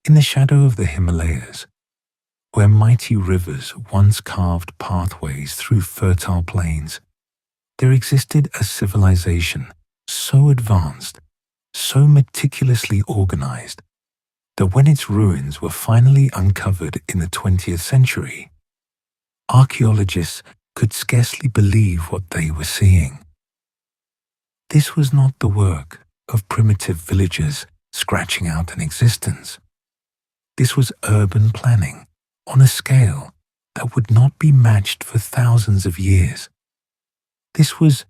In the shadow of the Himalayas, where mighty rivers once carved pathways through fertile plains, there existed a civilization so advanced, so meticulously organized, that when its ruins were finally uncovered in the 20th century, archaeologists could scarcely believe what they were seeing. This was not the work of primitive villagers scratching out an existence. This was urban planning on a scale that would not be matched for thousands of years. This was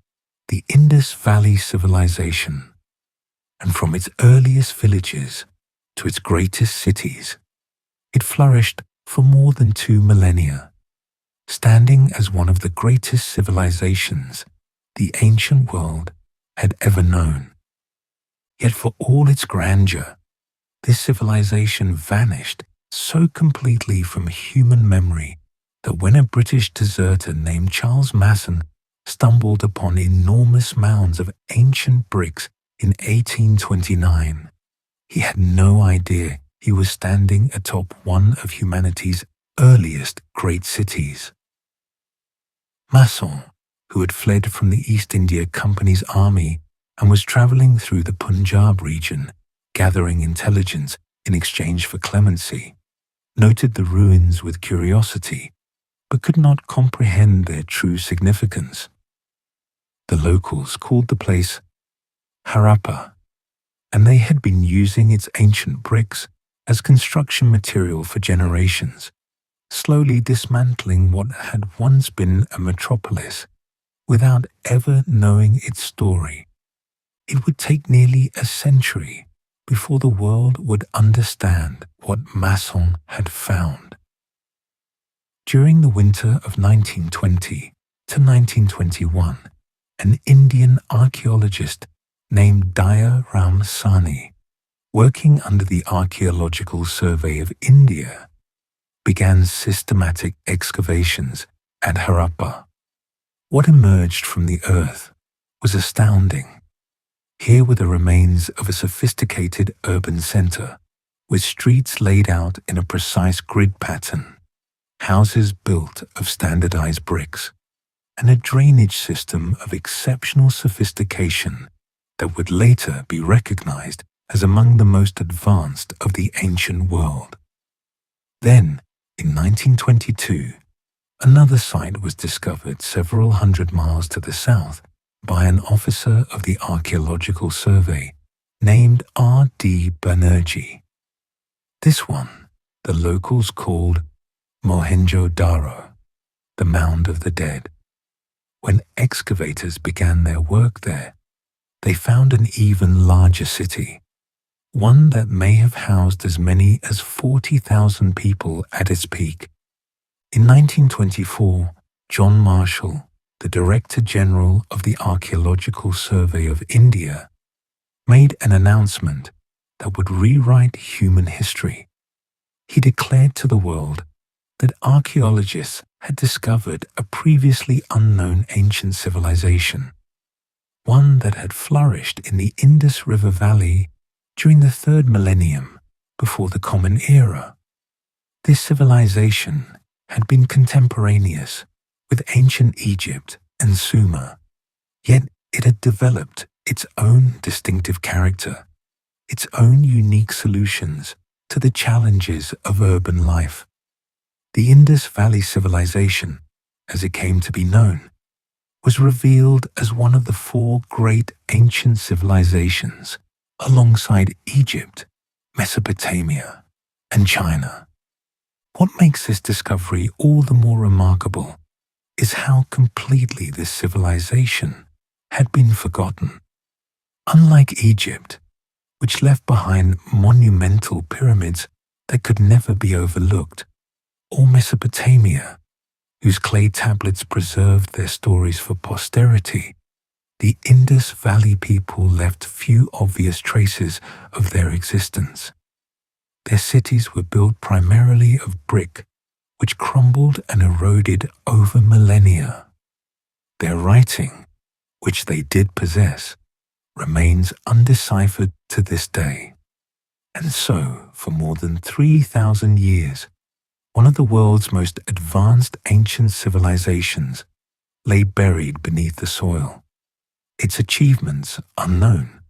the Indus Valley Civilization, and from its earliest villages to its greatest cities, it flourished for more than 2 millennia, standing as one of the greatest civilizations the ancient world had ever known. Yet for all its grandeur, this civilization vanished so completely from human memory that when a British deserter named Charles Masson stumbled upon enormous mounds of ancient bricks in 1829, he had no idea he was standing atop one of humanity's earliest great cities. Masson, who had fled from the East India Company's army and was traveling through the Punjab region, gathering intelligence in exchange for clemency, noted the ruins with curiosity, but could not comprehend their true significance. The locals called the place Harappa, and they had been using its ancient bricks as construction material for generations, slowly dismantling what had once been a metropolis without ever knowing its story. It would take nearly a century before the world would understand what Masson had found. During the winter of 1920 to 1921, an Indian archaeologist named Daya Ram Sani, working under the Archaeological Survey of India, began systematic excavations at Harappa. What emerged from the earth was astounding. Here were the remains of a sophisticated urban center, with streets laid out in a precise grid pattern, houses built of standardized bricks, and a drainage system of exceptional sophistication that would later be recognized as among the most advanced of the ancient world. Then, in 1922, another site was discovered several hundred miles to the south by an officer of the Archaeological Survey named R.D. Banerjee. This one, the locals called Mohenjo-daro, the Mound of the Dead. When excavators began their work there, they found an even larger city, one that may have housed as many as 40,000 people at its peak. In 1924, John Marshall, the Director General of the Archaeological Survey of India, made an announcement that would rewrite human history. He declared to the world that archaeologists had discovered a previously unknown ancient civilization, one that had flourished in the Indus River Valley during the 3rd millennium before the Common Era. This civilization had been contemporaneous with ancient Egypt and Sumer, yet it had developed its own distinctive character, its own unique solutions to the challenges of urban life. The Indus Valley Civilization, as it came to be known, was revealed as one of the 4 great ancient civilizations alongside Egypt, Mesopotamia, and China. What makes this discovery all the more remarkable is how completely this civilization had been forgotten. Unlike Egypt, which left behind monumental pyramids that could never be overlooked, or Mesopotamia, whose clay tablets preserved their stories for posterity, the Indus Valley people left few obvious traces of their existence. Their cities were built primarily of brick, which crumbled and eroded over millennia. Their writing, which they did possess, remains undeciphered to this day. And so, for more than 3,000 years, one of the world's most advanced ancient civilizations lay buried beneath the soil, its achievements unknown,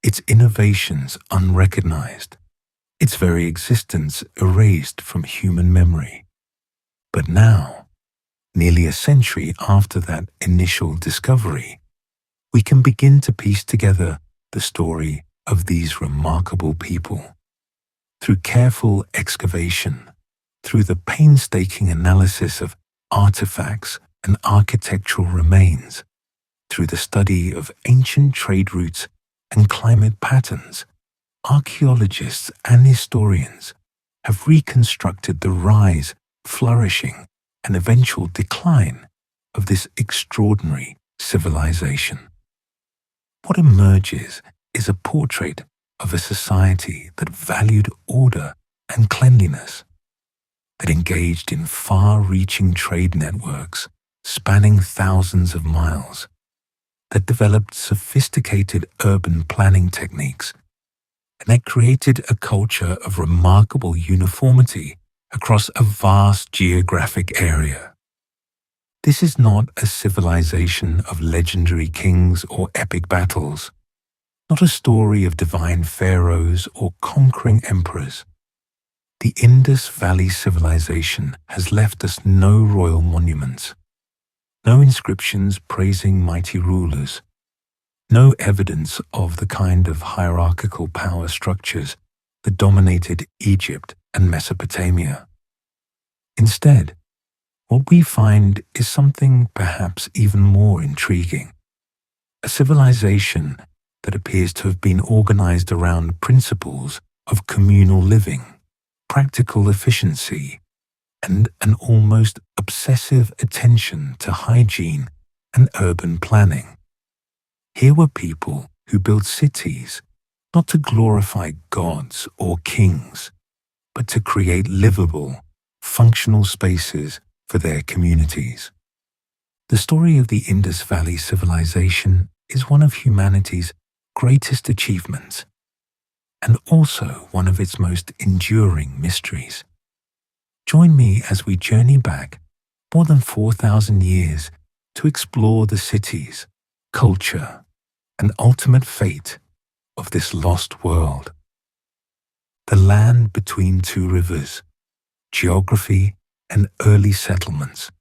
its innovations unrecognized, its very existence erased from human memory. But now, nearly a century after that initial discovery, we can begin to piece together the story of these remarkable people. Through careful excavation, through the painstaking analysis of artifacts and architectural remains, through the study of ancient trade routes and climate patterns, archaeologists and historians have reconstructed the rise, flourishing, and eventual decline of this extraordinary civilization. What emerges is a portrait of a society that valued order and cleanliness, that engaged in far-reaching trade networks spanning thousands of miles, that developed sophisticated urban planning techniques, and that created a culture of remarkable uniformity across a vast geographic area. This is not a civilization of legendary kings or epic battles, not a story of divine pharaohs or conquering emperors. The Indus Valley Civilization has left us no royal monuments, no inscriptions praising mighty rulers, no evidence of the kind of hierarchical power structures that dominated Egypt and Mesopotamia. Instead, what we find is something perhaps even more intriguing: a civilization that appears to have been organized around principles of communal living, practical efficiency, and an almost obsessive attention to hygiene and urban planning. Here were people who built cities not to glorify gods or kings, but to create livable, functional spaces for their communities. The story of the Indus Valley Civilization is one of humanity's greatest achievements, and also one of its most enduring mysteries. Join me as we journey back more than 4,000 years to explore the cities, culture, and ultimate fate of this lost world. The land between two rivers, geography, and early settlements.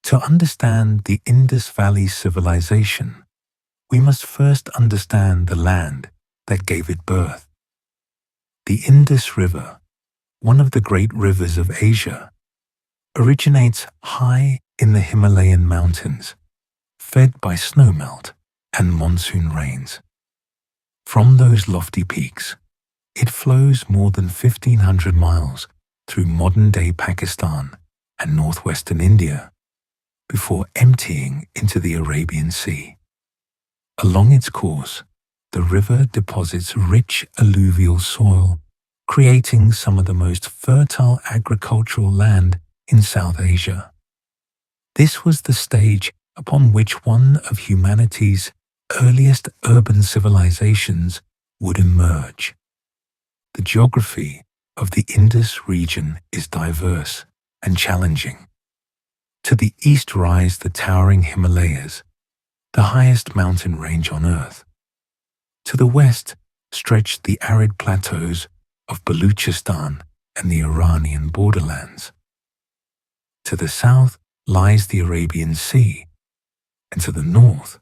To understand the Indus Valley Civilization, we must first understand the land that gave it birth. The Indus River, one of the great rivers of Asia, originates high in the Himalayan mountains, fed by snowmelt and monsoon rains. From those lofty peaks, it flows more than 1,500 miles through modern-day Pakistan and northwestern India, before emptying into the Arabian Sea. Along its course, the river deposits rich alluvial soil, creating some of the most fertile agricultural land in South Asia. This was the stage upon which one of humanity's earliest urban civilizations would emerge. The geography of the Indus region is diverse and challenging. To the east rise the towering Himalayas, the highest mountain range on Earth. To the west stretch the arid plateaus of Baluchistan and the Iranian borderlands. To the south lies the Arabian Sea, and to the north,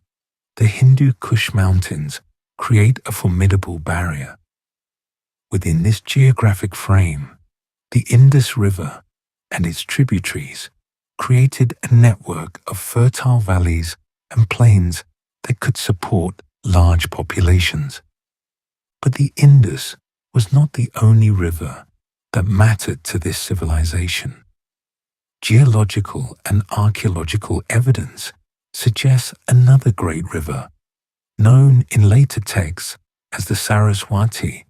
the Hindu Kush Mountains create a formidable barrier. Within this geographic frame, the Indus River and its tributaries created a network of fertile valleys and plains that could support large populations. But the Indus was not the only river that mattered to this civilization. Geological and archaeological evidence suggests another great river, known in later texts as the Saraswati,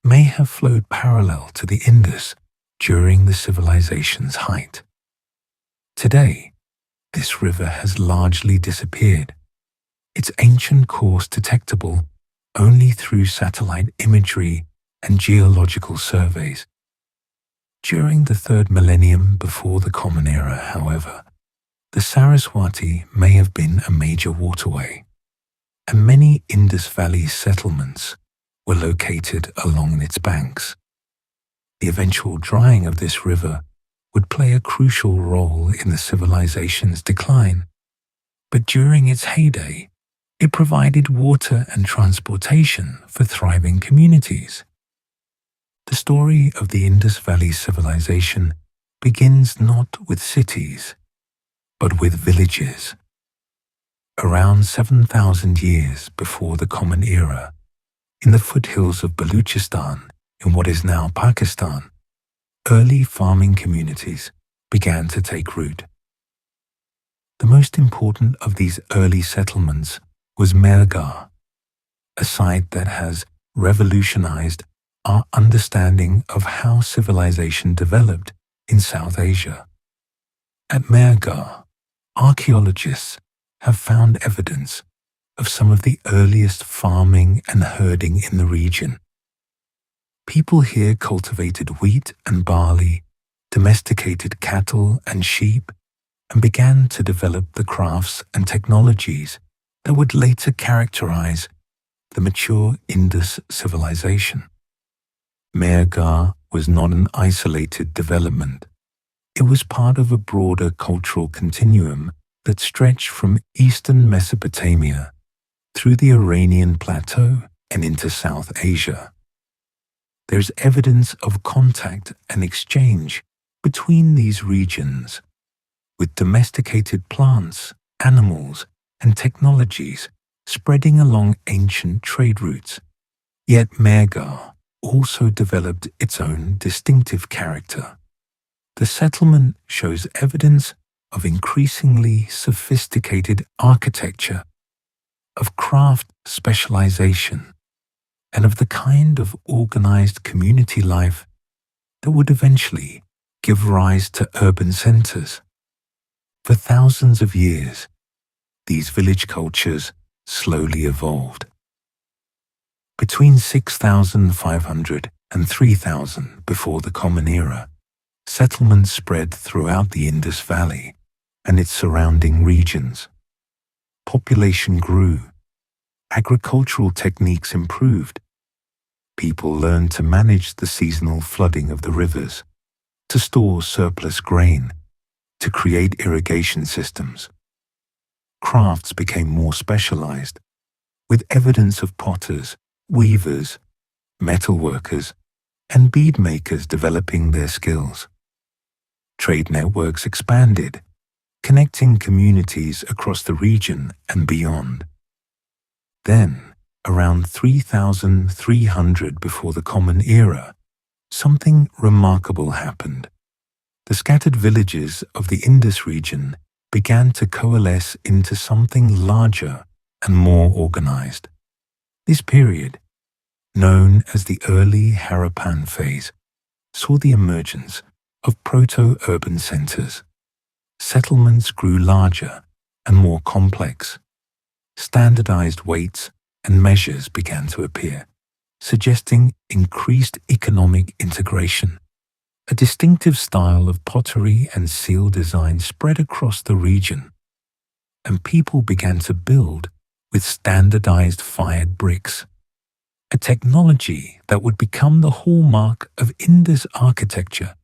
may have flowed parallel to the Indus during the civilization's height. Today, this river has largely disappeared, its ancient course detectable only through satellite imagery and geological surveys. During the third millennium before the Common Era, however, the Saraswati may have been a major waterway, and many Indus Valley settlements were located along its banks. The eventual drying of this river would play a crucial role in the civilization's decline, but during its heyday, it provided water and transportation for thriving communities. The story of the Indus Valley Civilization begins not with cities, but with villages. Around 7,000 years before the Common Era, in the foothills of Baluchistan, in what is now Pakistan, early farming communities began to take root. The most important of these early settlements was Mehrgarh, a site that has revolutionized our understanding of how civilization developed in South Asia. At Mehrgarh, archaeologists have found evidence of some of the earliest farming and herding in the region. People here cultivated wheat and barley, domesticated cattle and sheep, and began to develop the crafts and technologies that would later characterize the mature Indus civilization. Mehrgarh was not an isolated development. It was part of a broader cultural continuum that stretched from eastern Mesopotamia through the Iranian plateau and into South Asia. There's evidence of contact and exchange between these regions, with domesticated plants, animals, and technologies spreading along ancient trade routes. Yet Mehrgarh also developed its own distinctive character. The settlement shows evidence of increasingly sophisticated architecture, of craft specialization, and of the kind of organized community life that would eventually give rise to urban centers. For thousands of years, these village cultures slowly evolved. Between 6,500 and 3,000 before the Common Era, settlements spread throughout the Indus Valley and its surrounding regions. Population grew, agricultural techniques improved, people learned to manage the seasonal flooding of the rivers, to store surplus grain, to create irrigation systems. Crafts became more specialized, with evidence of potters, weavers, metalworkers, and bead makers developing their skills. Trade networks expanded, connecting communities across the region and beyond. Then, around 3,300 before the Common Era, something remarkable happened. The scattered villages of the Indus region began to coalesce into something larger and more organized. This period, known as the early Harappan phase, saw the emergence of proto-urban centers. Settlements grew larger and more complex. Standardized weights and measures began to appear, suggesting increased economic integration. A distinctive style of pottery and seal design spread across the region, and people began to build with standardized fired bricks, a technology that would become the hallmark of Indus architecture.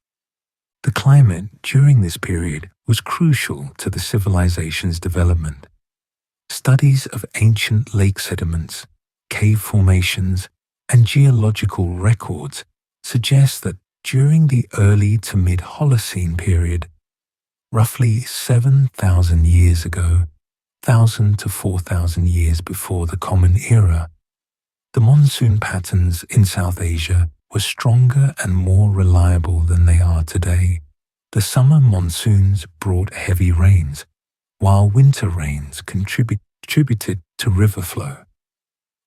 The climate during this period was crucial to the civilization's development. Studies of ancient lake sediments, cave formations, and geological records suggest that during the early to mid-Holocene period, roughly 7,000 years ago, 1,000 to 4,000 years before the Common Era, the monsoon patterns in South Asia were stronger and more reliable than they are today. The summer monsoons brought heavy rains, while winter rains contributed to river flow.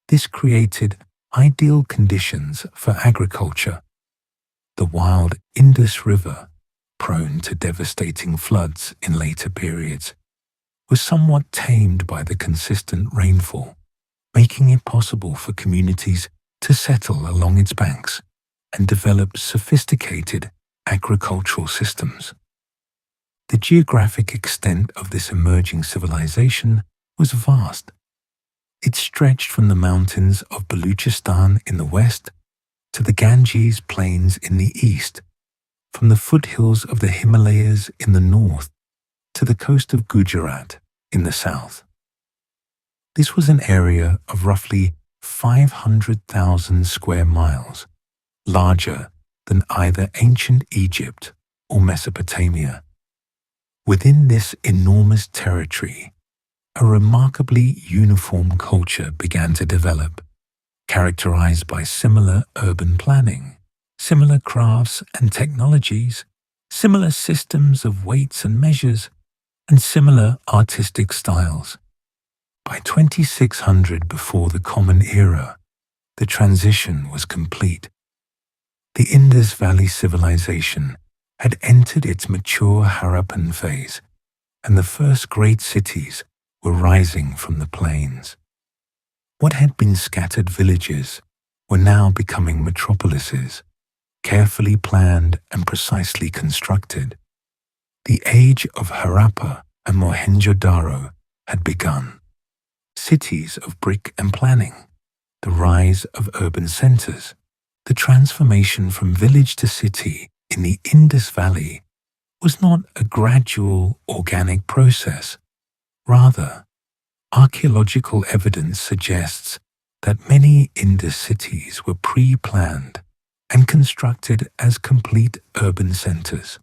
This created ideal conditions for agriculture. The wild Indus River, prone to devastating floods in later periods, was somewhat tamed by the consistent rainfall, making it possible for communities to settle along its banks and develop sophisticated agricultural systems. The geographic extent of this emerging civilization was vast. It stretched from the mountains of Baluchistan in the west to the Ganges plains in the east, from the foothills of the Himalayas in the north to the coast of Gujarat in the south. This was an area of roughly 500,000 square miles, larger than either ancient Egypt or Mesopotamia. Within this enormous territory, a remarkably uniform culture began to develop, characterized by similar urban planning, similar crafts and technologies, similar systems of weights and measures, and similar artistic styles. By 2600 before the Common Era, the transition was complete. The Indus Valley Civilization had entered its mature Harappan phase, and the first great cities were rising from the plains. What had been scattered villages were now becoming metropolises, carefully planned and precisely constructed. The age of Harappa and Mohenjo-daro had begun. Cities of brick and planning, the rise of urban centers, the transformation from village to city in the Indus Valley was not a gradual, organic process. Rather, archaeological evidence suggests that many Indus cities were pre-planned and constructed as complete urban centers.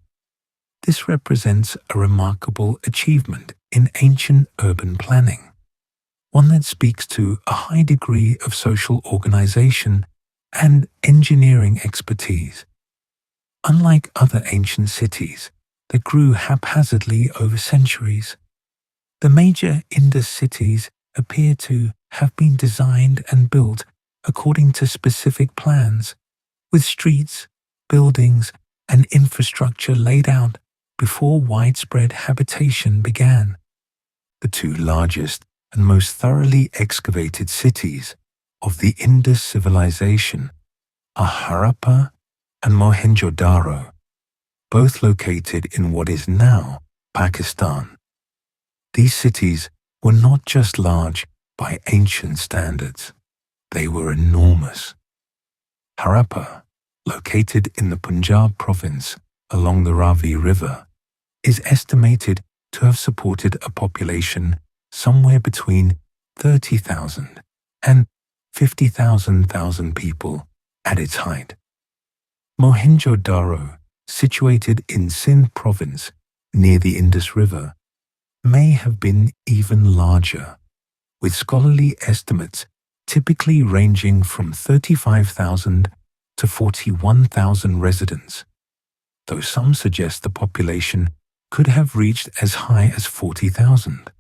This represents a remarkable achievement in ancient urban planning, one that speaks to a high degree of social organization and engineering expertise. Unlike other ancient cities that grew haphazardly over centuries, the major Indus cities appear to have been designed and built according to specific plans, with streets, buildings, and infrastructure laid out before widespread habitation began. The two largest and most thoroughly excavated cities of the Indus civilization are Harappa and Mohenjo-daro, both located in what is now Pakistan. These cities were not just large by ancient standards, they were enormous. Harappa, located in the Punjab province along the Ravi River, is estimated to have supported a population somewhere between 30,000 and 50,000 people at its height. Mohenjo-daro, situated in Sindh province near the Indus River, may have been even larger, with scholarly estimates typically ranging from 35,000 to 41,000 residents, though some suggest the population could have reached as high as 40,000.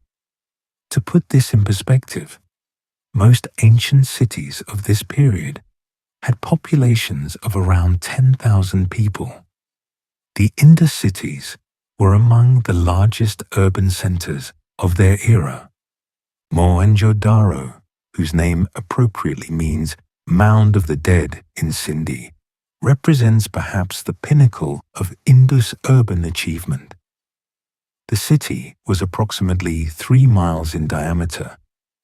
To put this in perspective, most ancient cities of this period had populations of around 10,000 people. The Indus cities were among the largest urban centers of their era. Mohenjo-daro, whose name appropriately means Mound of the Dead in Sindhi, represents perhaps the pinnacle of Indus urban achievement. The city was approximately 3 miles in diameter,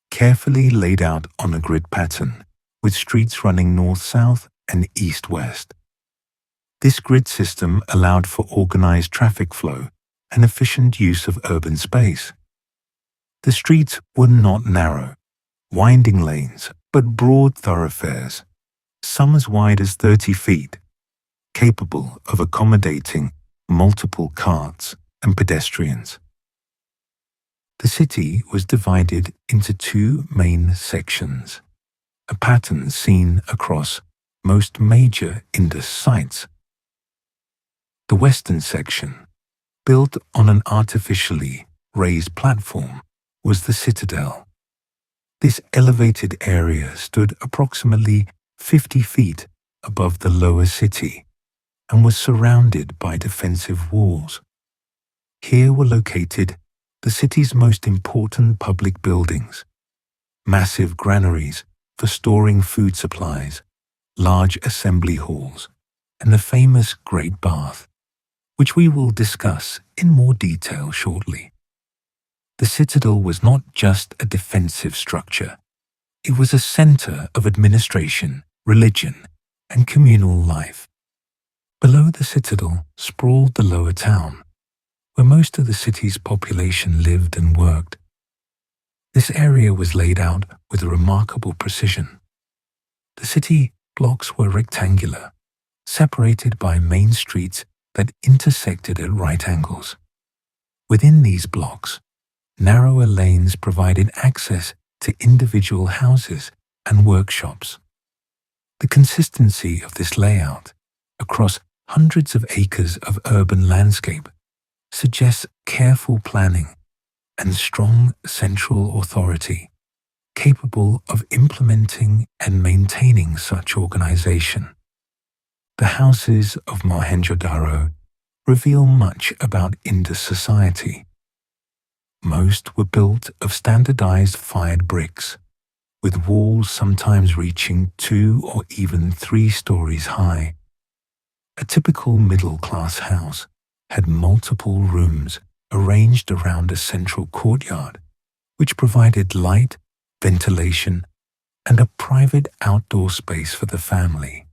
carefully laid out on a grid pattern, with streets running north-south and east-west. This grid system allowed for organized traffic flow and efficient use of urban space. The streets were not narrow, winding lanes, but broad thoroughfares, some as wide as 30 feet, capable of accommodating multiple carts and pedestrians. The city was divided into 2 main sections, a pattern seen across most major Indus sites. The western section, built on an artificially raised platform, was the citadel. This elevated area stood approximately 50 feet above the lower city and was surrounded by defensive walls. Here were located the city's most important public buildings, massive granaries for storing food supplies large assembly halls, and the famous Great Bath, which we will discuss in more detail shortly. The citadel was not just a defensive structure. It was a center of administration, religion, and communal life. Below the citadel sprawled the lower town, where most of the city's population lived and worked. This area was laid out with remarkable precision. The city blocks were rectangular, separated by main streets that intersected at right angles. Within these blocks, narrower lanes provided access to individual houses and workshops. The consistency of this layout across hundreds of acres of urban landscape suggests careful planning and strong central authority capable of implementing and maintaining such organization. The houses of Mohenjo-daro reveal much about Indus society. Most were built of standardized fired bricks, with walls sometimes reaching 2 or even 3 stories high. A typical middle-class house had multiple rooms arranged around a central courtyard, which provided light, ventilation, and a private outdoor space for the family.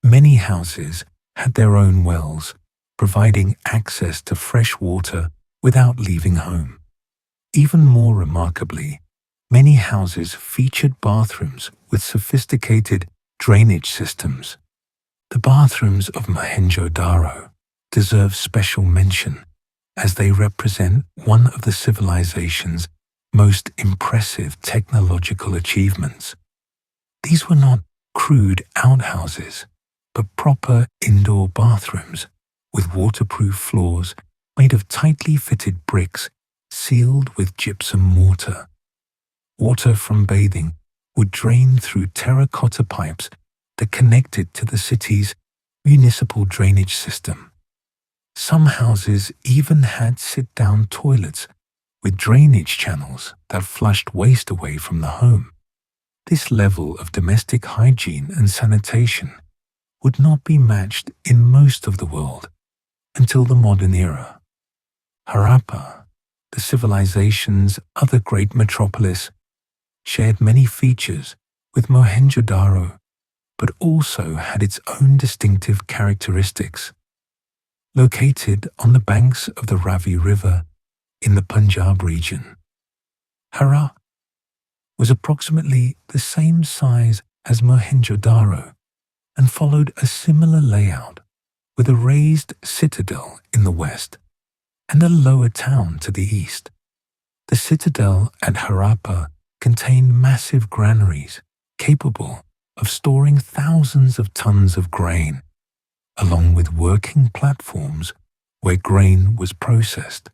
Many houses had their own wells, providing access to fresh water without leaving home. Even more remarkably, many houses featured bathrooms with sophisticated drainage systems. The bathrooms of Mohenjo-daro deserve special mention, as they represent one of the civilization's most impressive technological achievements. These were not crude outhouses, but proper indoor bathrooms with waterproof floors made of tightly fitted bricks sealed with gypsum mortar. Water from bathing would drain through terracotta pipes that connected to the city's municipal drainage system. Some houses even had sit-down toilets with drainage channels that flushed waste away from the home. This level of domestic hygiene and sanitation would not be matched in most of the world until the modern era. Harappa, the civilization's other great metropolis, shared many features with Mohenjo-daro, but also had its own distinctive characteristics. Located on the banks of the Ravi River in the Punjab region, Harappa was approximately the same size as Mohenjo-daro and followed a similar layout, with a raised citadel in the west and a lower town to the east. The citadel at Harappa contained massive granaries capable of storing thousands of tons of grain, along with working platforms where grain was processed.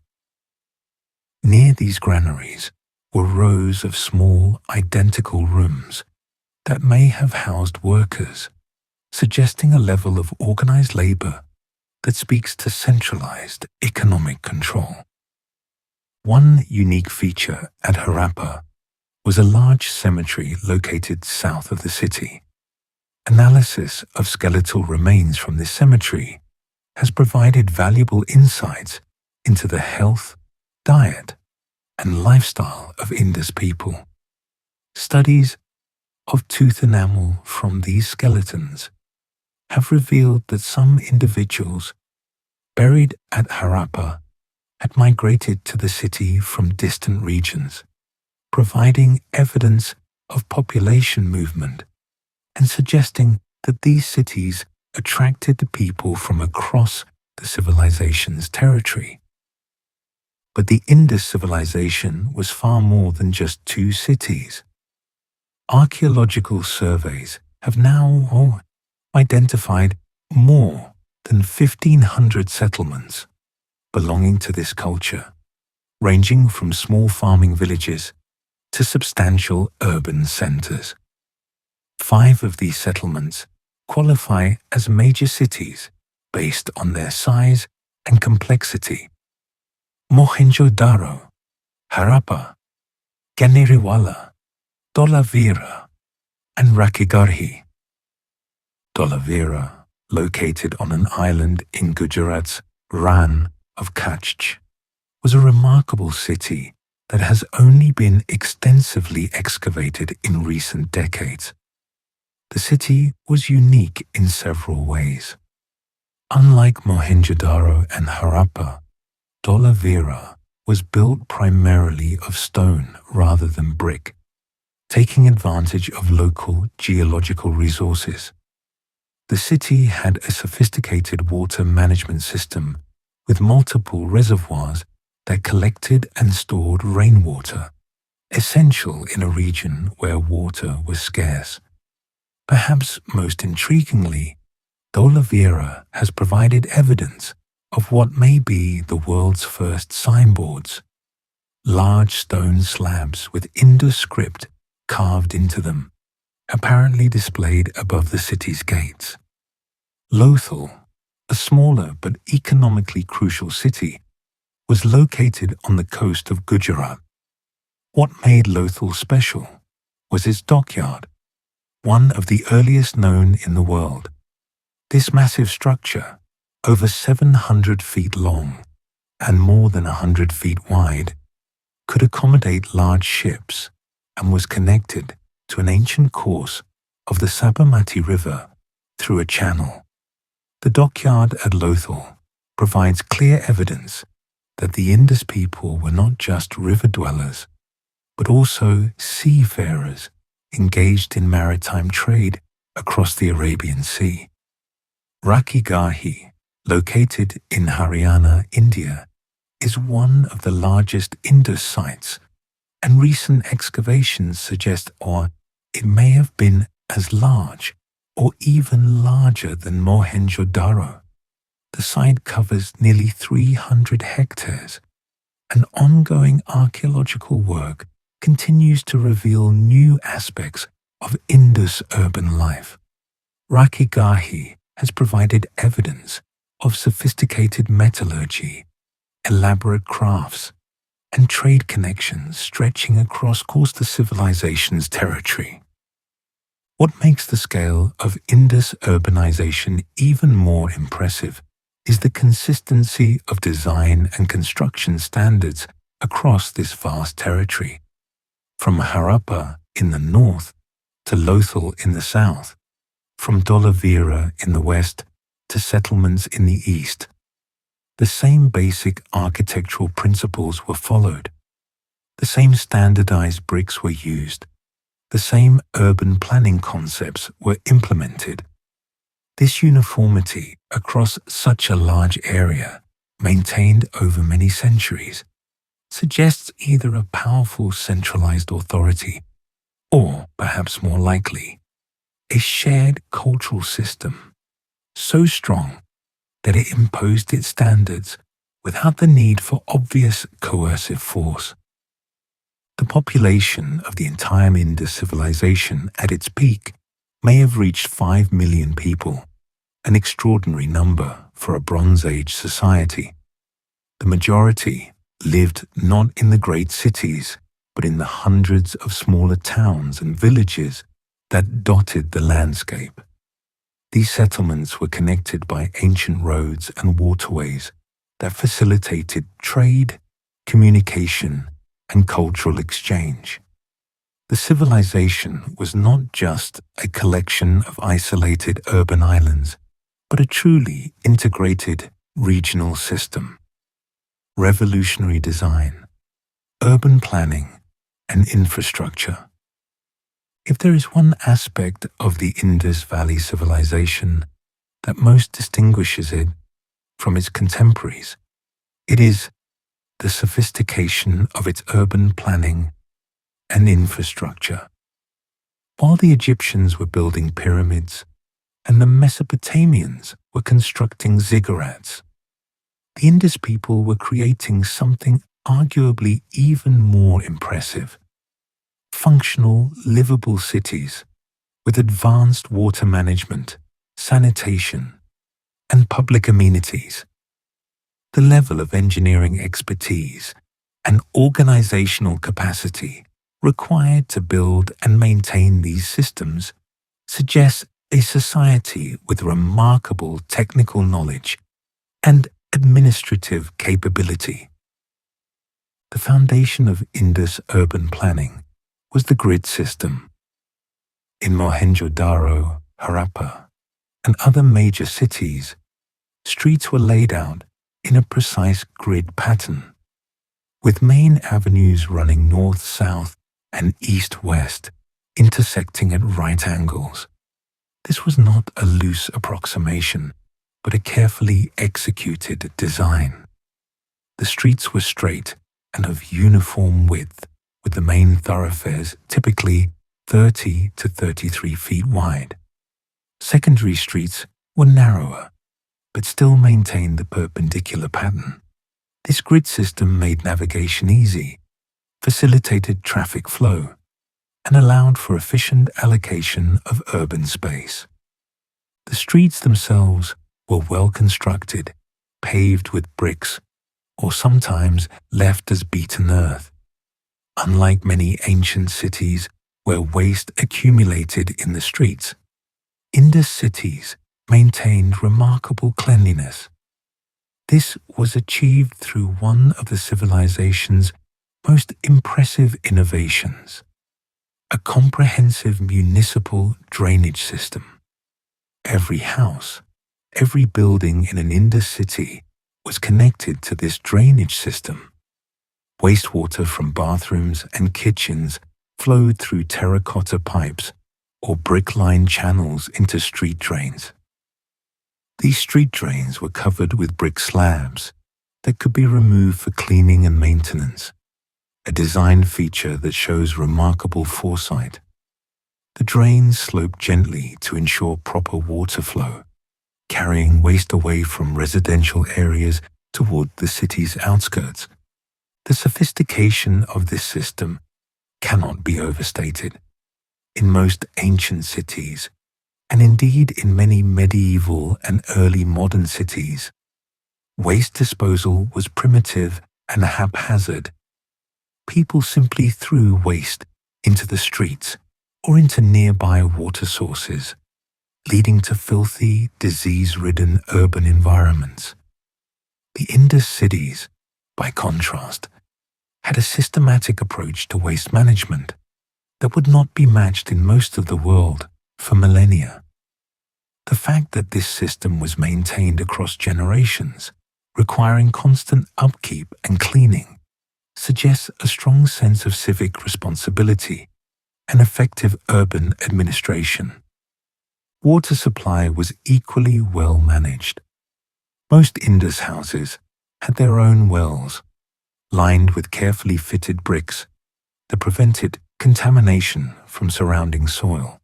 Near these granaries were rows of small, identical rooms that may have housed workers, suggesting a level of organized labor that speaks to centralized economic control. One unique feature at Harappa was a large cemetery located south of the city. Analysis of skeletal remains from this cemetery has provided valuable insights into the health, diet, and lifestyle of Indus people. Studies of tooth enamel from these skeletons have revealed that some individuals buried at Harappa had migrated to the city from distant regions, providing evidence of population movement and suggesting that these cities attracted the people from across the civilization's territory. But the Indus civilization was far more than just 2 cities. Archaeological surveys have now identified more than 1,500 settlements belonging to this culture, ranging from small farming villages to substantial urban centers. 5 of these settlements qualify as major cities based on their size and complexity: Mohenjo-daro, Harappa, Ganeriwala, Dholavira, and Rakhigarhi. Dholavira, located on an island in Gujarat's Rann of Kutch, was a remarkable city that has only been extensively excavated in recent decades. The city was unique in several ways. Unlike Mohenjo-daro and Harappa, Dholavira was built primarily of stone rather than brick, taking advantage of local geological resources. The city had a sophisticated water management system with multiple reservoirs that collected and stored rainwater, essential in a region where water was scarce. Perhaps most intriguingly, Dholavira has provided evidence of what may be the world's first signboards, large stone slabs with Indus script carved into them, apparently displayed above the city's gates. Lothal, a smaller but economically crucial city, was located on the coast of Gujarat. What made Lothal special was its dockyard, one of the earliest known in the world. This massive structure, over 700 feet long and more than 100 feet wide, could accommodate large ships and was connected to an ancient course of the Sabarmati River through a channel. The dockyard at Lothal provides clear evidence that the Indus people were not just river dwellers, but also seafarers engaged in maritime trade across the Arabian Sea. Rakhigarhi, located in Haryana, India, is one of the largest Indus sites, and recent excavations suggest it may have been as large or even larger than Mohenjo-daro. The site covers nearly 300 hectares, and ongoing archaeological work continues to reveal new aspects of Indus urban life. Rakhigarhi has provided evidence of sophisticated metallurgy, elaborate crafts, and trade connections stretching across the civilization's territory. What makes the scale of Indus urbanization even more impressive is the consistency of design and construction standards across this vast territory. From Harappa in the north to Lothal in the south, from Dholavira in the west to settlements in the east, the same basic architectural principles were followed. The same standardized bricks were used. The same urban planning concepts were implemented. This uniformity across such a large area, maintained over many centuries, suggests either a powerful centralized authority or, perhaps more likely, a shared cultural system so strong that it imposed its standards without the need for obvious coercive force. The population of the entire Indus civilization at its peak may have reached 5 million people, an extraordinary number for a Bronze Age society. The majority lived not in the great cities, but in the hundreds of smaller towns and villages that dotted the landscape. These settlements were connected by ancient roads and waterways that facilitated trade, communication, and cultural exchange. The civilization was not just a collection of isolated urban islands, but a truly integrated regional system. Revolutionary design, urban planning, and infrastructure. If there is one aspect of the Indus Valley Civilization that most distinguishes it from its contemporaries, it is the sophistication of its urban planning and infrastructure. While the Egyptians were building pyramids and the Mesopotamians were constructing ziggurats, the Indus people were creating something arguably even more impressive: functional, livable cities with advanced water management, sanitation, and public amenities. The level of engineering expertise and organizational capacity required to build and maintain these systems suggests a society with remarkable technical knowledge and administrative capability. The foundation of Indus urban planning was the grid system. In Mohenjo-daro, Harappa, and other major cities, streets were laid out in a precise grid pattern, with main avenues running north-south and east-west, intersecting at right angles. This was not a loose approximation, but a carefully executed design. The streets were straight and of uniform width, with the main thoroughfares typically 30 to 33 feet wide. Secondary streets were narrower, but still maintained the perpendicular pattern. This grid system made navigation easy, facilitated traffic flow, and allowed for efficient allocation of urban space. The streets themselves were well constructed, paved with bricks, or sometimes left as beaten earth. Unlike many ancient cities where waste accumulated in the streets, Indus cities maintained remarkable cleanliness. This was achieved through one of the civilization's most impressive innovations: a comprehensive municipal drainage system. Every house, every building in an Indus city was connected to this drainage system. Wastewater from bathrooms and kitchens flowed through terracotta pipes or brick-lined channels into street drains. These street drains were covered with brick slabs that could be removed for cleaning and maintenance, a design feature that shows remarkable foresight. The drains sloped gently to ensure proper water flow, carrying waste away from residential areas toward the city's outskirts. The sophistication of this system cannot be overstated. In most ancient cities, and indeed in many medieval and early modern cities, waste disposal was primitive and haphazard. People simply threw waste into the streets or into nearby water sources, leading to filthy, disease-ridden urban environments. The Indus cities, by contrast, had a systematic approach to waste management that would not be matched in most of the world for millennia. The fact that this system was maintained across generations, requiring constant upkeep and cleaning, suggests a strong sense of civic responsibility and effective urban administration. Water supply was equally well managed. Most Indus houses had their own wells, lined with carefully fitted bricks that prevented contamination from surrounding soil.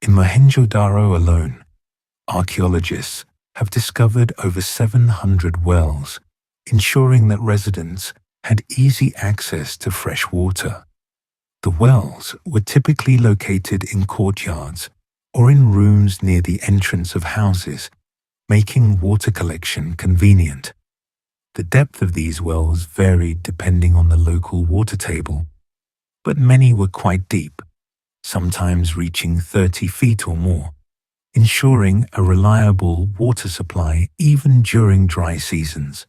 In Mohenjo-daro alone, archaeologists have discovered over 700 wells, ensuring that residents had easy access to fresh water. The wells were typically located in courtyards or in rooms near the entrance of houses, making water collection convenient. The depth of these wells varied depending on the local water table, but many were quite deep, sometimes reaching 30 feet or more, ensuring a reliable water supply even during dry seasons.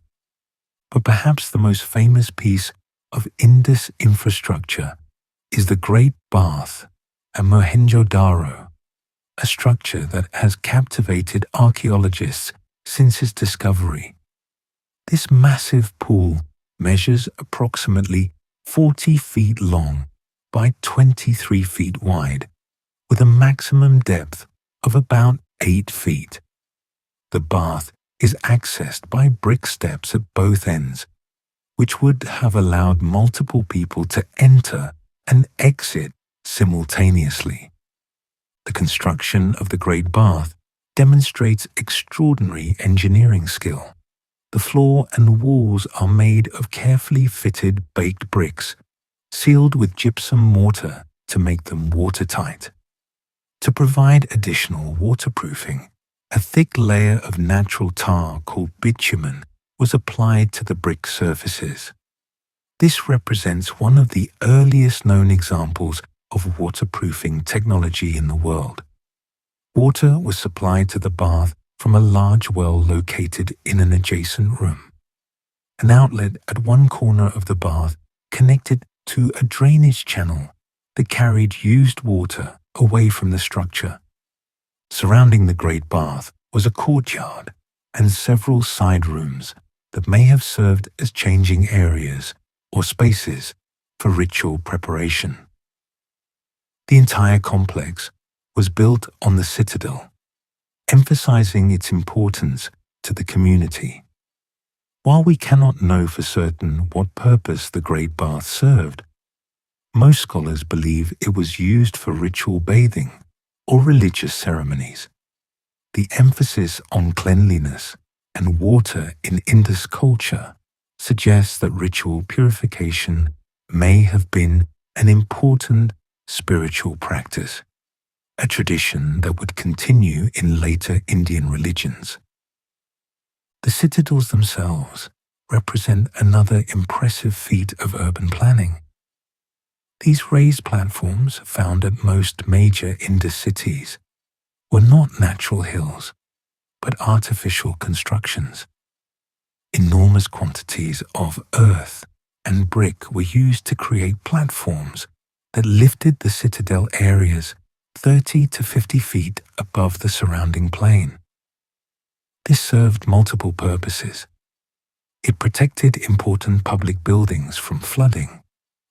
But perhaps the most famous piece of Indus infrastructure is the Great Bath at Mohenjo-daro, a structure that has captivated archaeologists since its discovery. This massive pool measures approximately 40 feet long by 23 feet wide, with a maximum depth of about 8 feet. The bath is accessed by brick steps at both ends, which would have allowed multiple people to enter and exit simultaneously. The construction of the Great Bath demonstrates extraordinary engineering skill. The floor and walls are made of carefully fitted baked bricks, sealed with gypsum mortar to make them watertight. To provide additional waterproofing, a thick layer of natural tar called bitumen was applied to the brick surfaces. This represents one of the earliest known examples of waterproofing technology in the world. Water was supplied to the bath from a large well located in an adjacent room. An outlet at one corner of the bath connected to a drainage channel that carried used water away from the structure. Surrounding the great bath was a courtyard and several side rooms that may have served as changing areas or spaces for ritual preparation. The entire complex was built on the citadel, emphasizing its importance to the community. While we cannot know for certain what purpose the Great Bath served, most scholars believe it was used for ritual bathing or religious ceremonies. The emphasis on cleanliness and water in Indus culture suggests that ritual purification may have been an important spiritual practice, a tradition that would continue in later Indian religions. The citadels themselves represent another impressive feat of urban planning. These raised platforms found at most major Indus cities were not natural hills, but artificial constructions. Enormous quantities of earth and brick were used to create platforms that lifted the citadel areas 30 to 50 feet above the surrounding plain. This served multiple purposes. It protected important public buildings from flooding,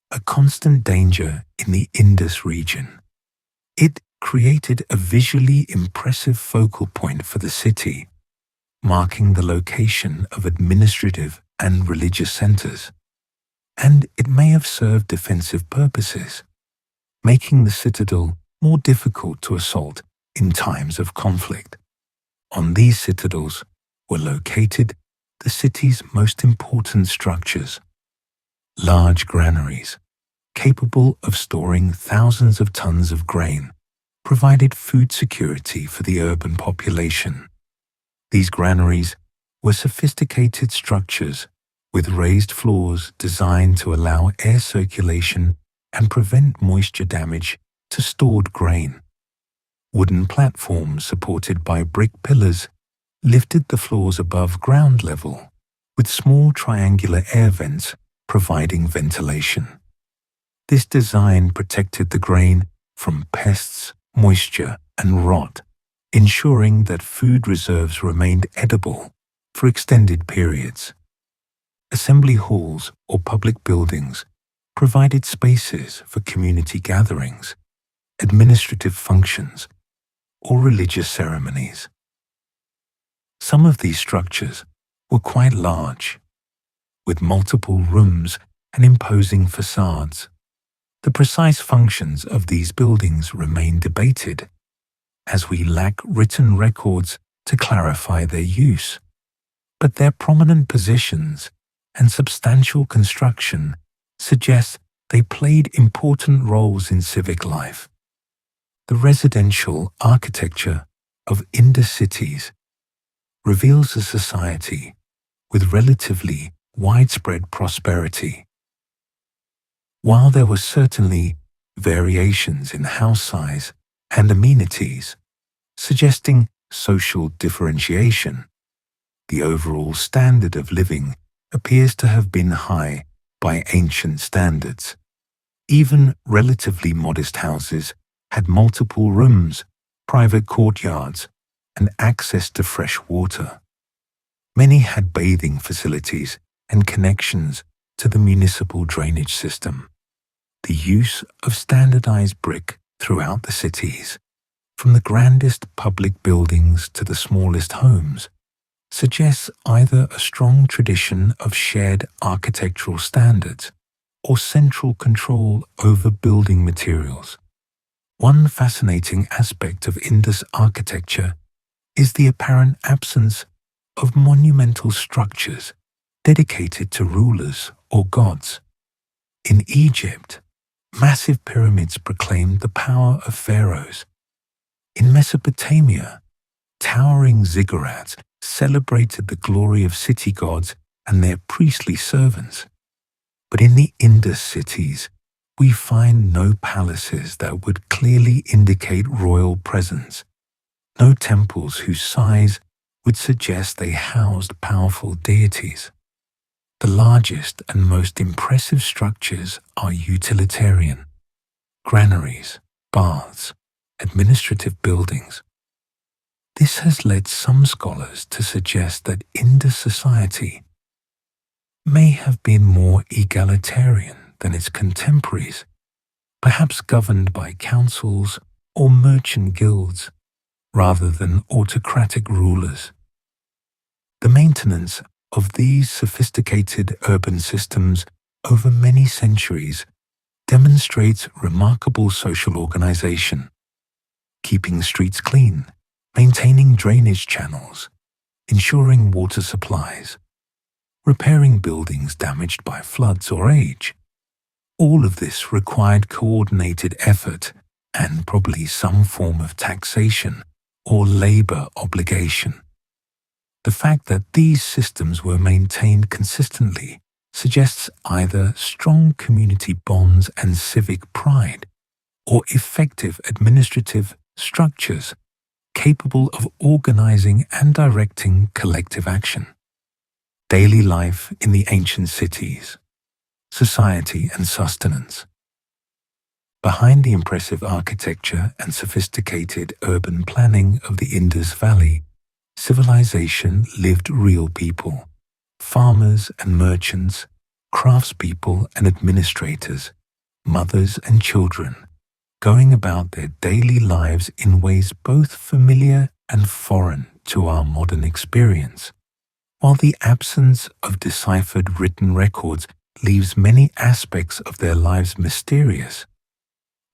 a constant danger in the Indus region. It created a visually impressive focal point for the city, marking the location of administrative and religious centers. And it may have served defensive purposes, making the citadel more difficult to assault in times of conflict. On these citadels were located the city's most important structures, large granaries, capable of storing thousands of tons of grain, provided food security for the urban population. These granaries were sophisticated structures with raised floors designed to allow air circulation and prevent moisture damage to stored grain. Wooden platforms supported by brick pillars lifted the floors above ground level, with small triangular air vents providing ventilation. This design protected the grain from pests, moisture, and rot, ensuring that food reserves remained edible for extended periods. Assembly halls or public buildings provided spaces for community gatherings, administrative functions, or religious ceremonies. Some of these structures were quite large, with multiple rooms and imposing facades. The precise functions of these buildings remain debated, as we lack written records to clarify their use, but their prominent positions and substantial construction suggest they played important roles in civic life. The residential architecture of Indus cities reveals a society with relatively widespread prosperity. While there were certainly variations in house size and amenities, suggesting social differentiation, the overall standard of living appears to have been high by ancient standards. Even relatively modest houses had multiple rooms, private courtyards, and access to fresh water. Many had bathing facilities and connections to the municipal drainage system. The use of standardized brick throughout the cities, from the grandest public buildings to the smallest homes, suggests either a strong tradition of shared architectural standards or central control over building materials. One fascinating aspect of Indus architecture is the apparent absence of monumental structures dedicated to rulers or gods. In Egypt, massive pyramids proclaimed the power of pharaohs. In Mesopotamia, towering ziggurats celebrated the glory of city gods and their priestly servants. But in the Indus cities, we find no palaces that would clearly indicate royal presence. no temples whose size would suggest they housed powerful deities. The largest and most impressive structures are utilitarian: granaries, baths, administrative buildings. This has led some scholars to suggest that Indus society may have been more egalitarian than its contemporaries, perhaps governed by councils or merchant guilds rather than autocratic rulers. The maintenance of these sophisticated urban systems over many centuries demonstrates remarkable social organization, keeping streets clean, maintaining drainage channels, ensuring water supplies, repairing buildings damaged by floods or age. All of this required coordinated effort and probably some form of taxation or labor obligation. The fact that these systems were maintained consistently suggests either strong community bonds and civic pride, or effective administrative structures capable of organizing and directing collective action. Daily life in the ancient cities, society and sustenance. Behind the impressive architecture and sophisticated urban planning of the Indus Valley Civilization lived real people: farmers and merchants, craftspeople and administrators, mothers and children, going about their daily lives in ways both familiar and foreign to our modern experience. While the absence of deciphered written records leaves many aspects of their lives mysterious,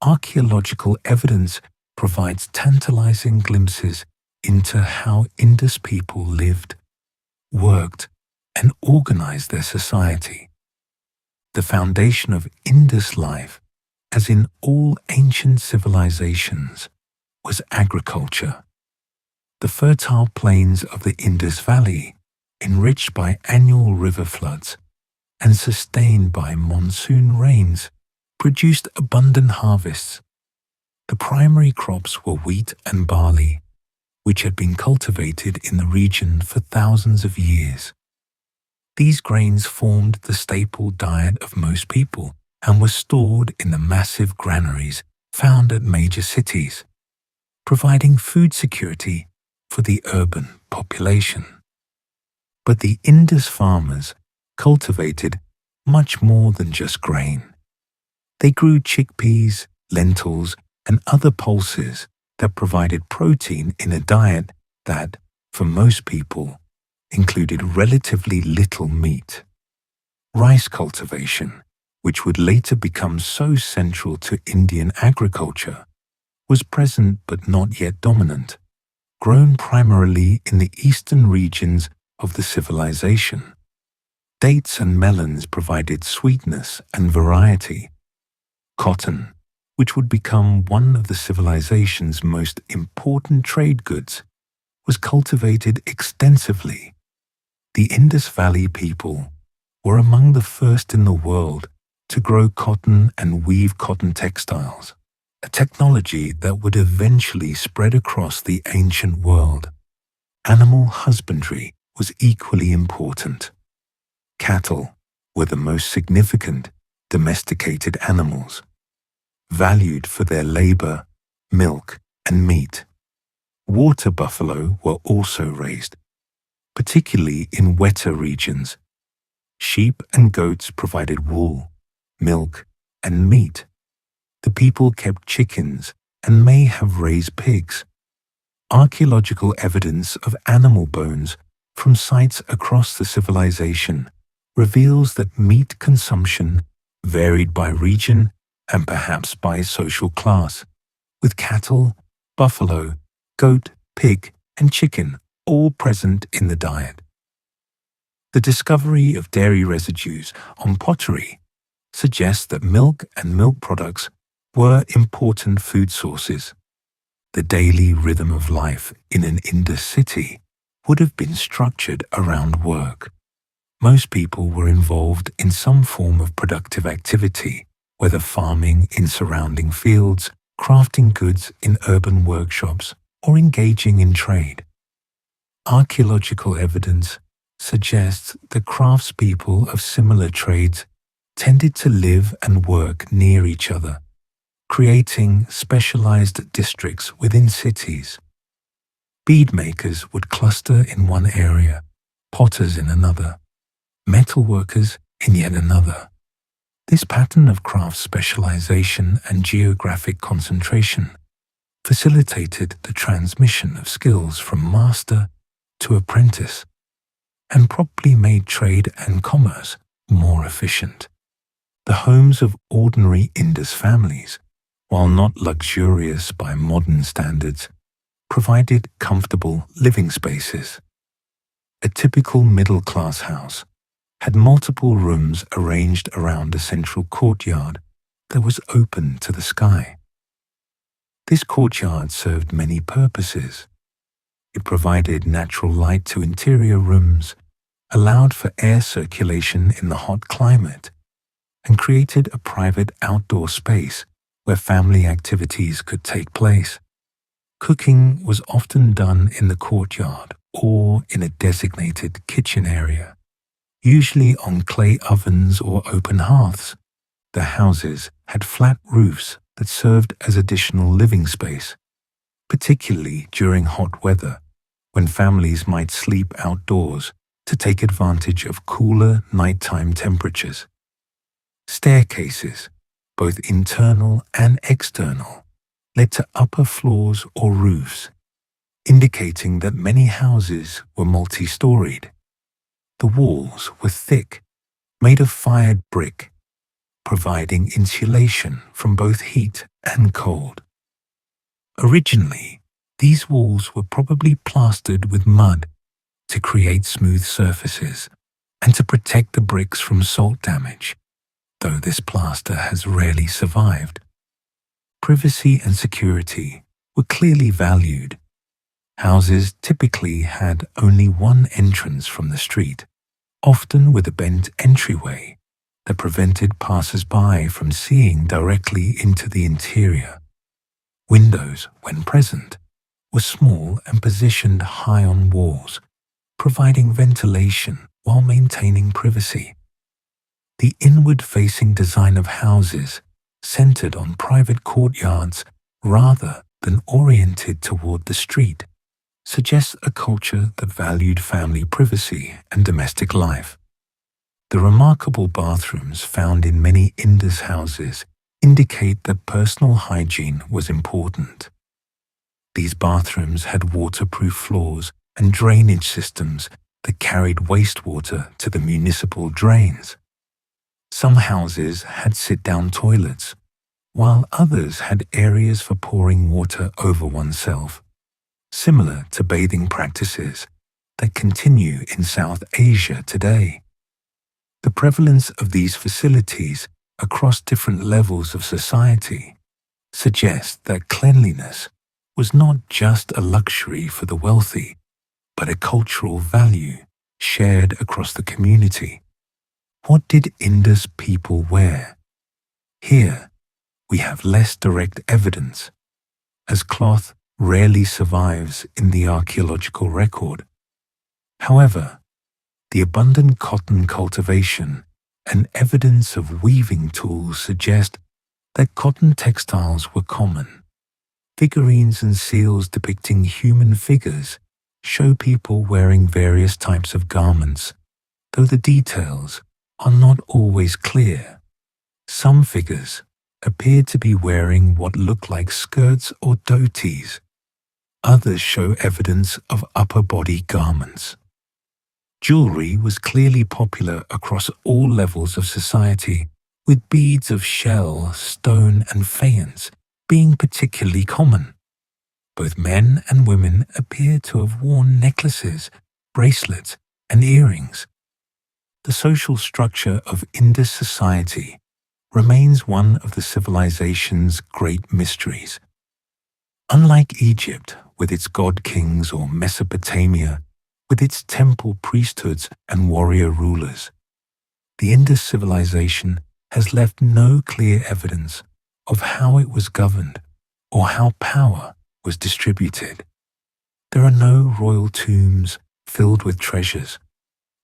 archaeological evidence provides tantalizing glimpses into how Indus people lived, worked, and organized their society. The foundation of Indus life, as in all ancient civilizations, was agriculture. The fertile plains of the Indus Valley, enriched by annual river floods and sustained by monsoon rains, produced abundant harvests. The primary crops were wheat and barley, which had been cultivated in the region for thousands of years. These grains formed the staple diet of most people and were stored in the massive granaries found at major cities, providing food security for the urban population. But the Indus farmers cultivated much more than just grain. They grew chickpeas, lentils, and other pulses that provided protein in a diet that, for most people, included relatively little meat. Rice cultivation, which would later become so central to Indian agriculture, was present but not yet dominant, grown primarily in the eastern regions of the civilization. Dates and melons provided sweetness and variety. Cotton, which would become one of the civilization's most important trade goods, was cultivated extensively. The Indus Valley people were among the first in the world to grow cotton and weave cotton textiles, a technology that would eventually spread across the ancient world. Animal husbandry was equally important. Cattle were the most significant domesticated animals, valued for their labor, milk, and meat. Water buffalo were also raised, particularly in wetter regions. Sheep and goats provided wool, milk, and meat. The people kept chickens and may have raised pigs. Archaeological evidence of animal bones from sites across the civilization reveals that meat consumption varied by region and perhaps by social class, with cattle, buffalo, goat, pig, and chicken all present in the diet. The discovery of dairy residues on pottery suggests that milk and milk products were important food sources. The daily rhythm of life in an Indus city would have been structured around work. Most people were involved in some form of productive activity, whether farming in surrounding fields, crafting goods in urban workshops, or engaging in trade. Archaeological evidence suggests that craftspeople of similar trades tended to live and work near each other, creating specialized districts within cities. Bead makers would cluster in one area, potters in another, metalworkers in yet another. This pattern of craft specialization and geographic concentration facilitated the transmission of skills from master to apprentice, and probably made trade and commerce more efficient. The homes of ordinary Indus families, while not luxurious by modern standards, provided comfortable living spaces. A typical middle-class house had multiple rooms arranged around a central courtyard that was open to the sky. This courtyard served many purposes. It provided natural light to interior rooms, allowed for air circulation in the hot climate, and created a private outdoor space where family activities could take place. Cooking was often done in the courtyard or in a designated kitchen area, usually on clay ovens or open hearths. The houses had flat roofs that served as additional living space, particularly during hot weather, when families might sleep outdoors to take advantage of cooler nighttime temperatures. Staircases, both internal and external, led to upper floors or roofs, indicating that many houses were multi-storied. The walls were thick, made of fired brick, providing insulation from both heat and cold. Originally, these walls were probably plastered with mud to create smooth surfaces and to protect the bricks from salt damage, though this plaster has rarely survived. Privacy and security were clearly valued. Houses typically had only one entrance from the street, often with a bent entryway that prevented passers-by from seeing directly into the interior. Windows, when present, were small and positioned high on walls, providing ventilation while maintaining privacy. The inward-facing design of houses centered on private courtyards rather than oriented toward the street suggests a culture that valued family privacy and domestic life. The remarkable bathrooms found in many Indus houses indicate that personal hygiene was important. These bathrooms had waterproof floors and drainage systems that carried wastewater to the municipal drains. Some houses had sit-down toilets, while others had areas for pouring water over oneself, similar to bathing practices that continue in South Asia today. The prevalence of these facilities across different levels of society suggests that cleanliness was not just a luxury for the wealthy, but a cultural value shared across the community. What did Indus people wear? Here, we have less direct evidence, as cloth rarely survives in the archaeological record. However, the abundant cotton cultivation and evidence of weaving tools suggest that cotton textiles were common. Figurines and seals depicting human figures show people wearing various types of garments, though the details are not always clear. Some figures appear to be wearing what look like skirts or dhotis. Others show evidence of upper body garments. Jewelry was clearly popular across all levels of society, with beads of shell, stone, and faience being particularly common. Both men and women appear to have worn necklaces, bracelets, and earrings. The social structure of Indus society remains one of the civilization's great mysteries. Unlike Egypt, with its god-kings, or Mesopotamia, with its temple priesthoods and warrior rulers, the Indus civilization has left no clear evidence of how it was governed or how power was distributed. There are no royal tombs filled with treasures,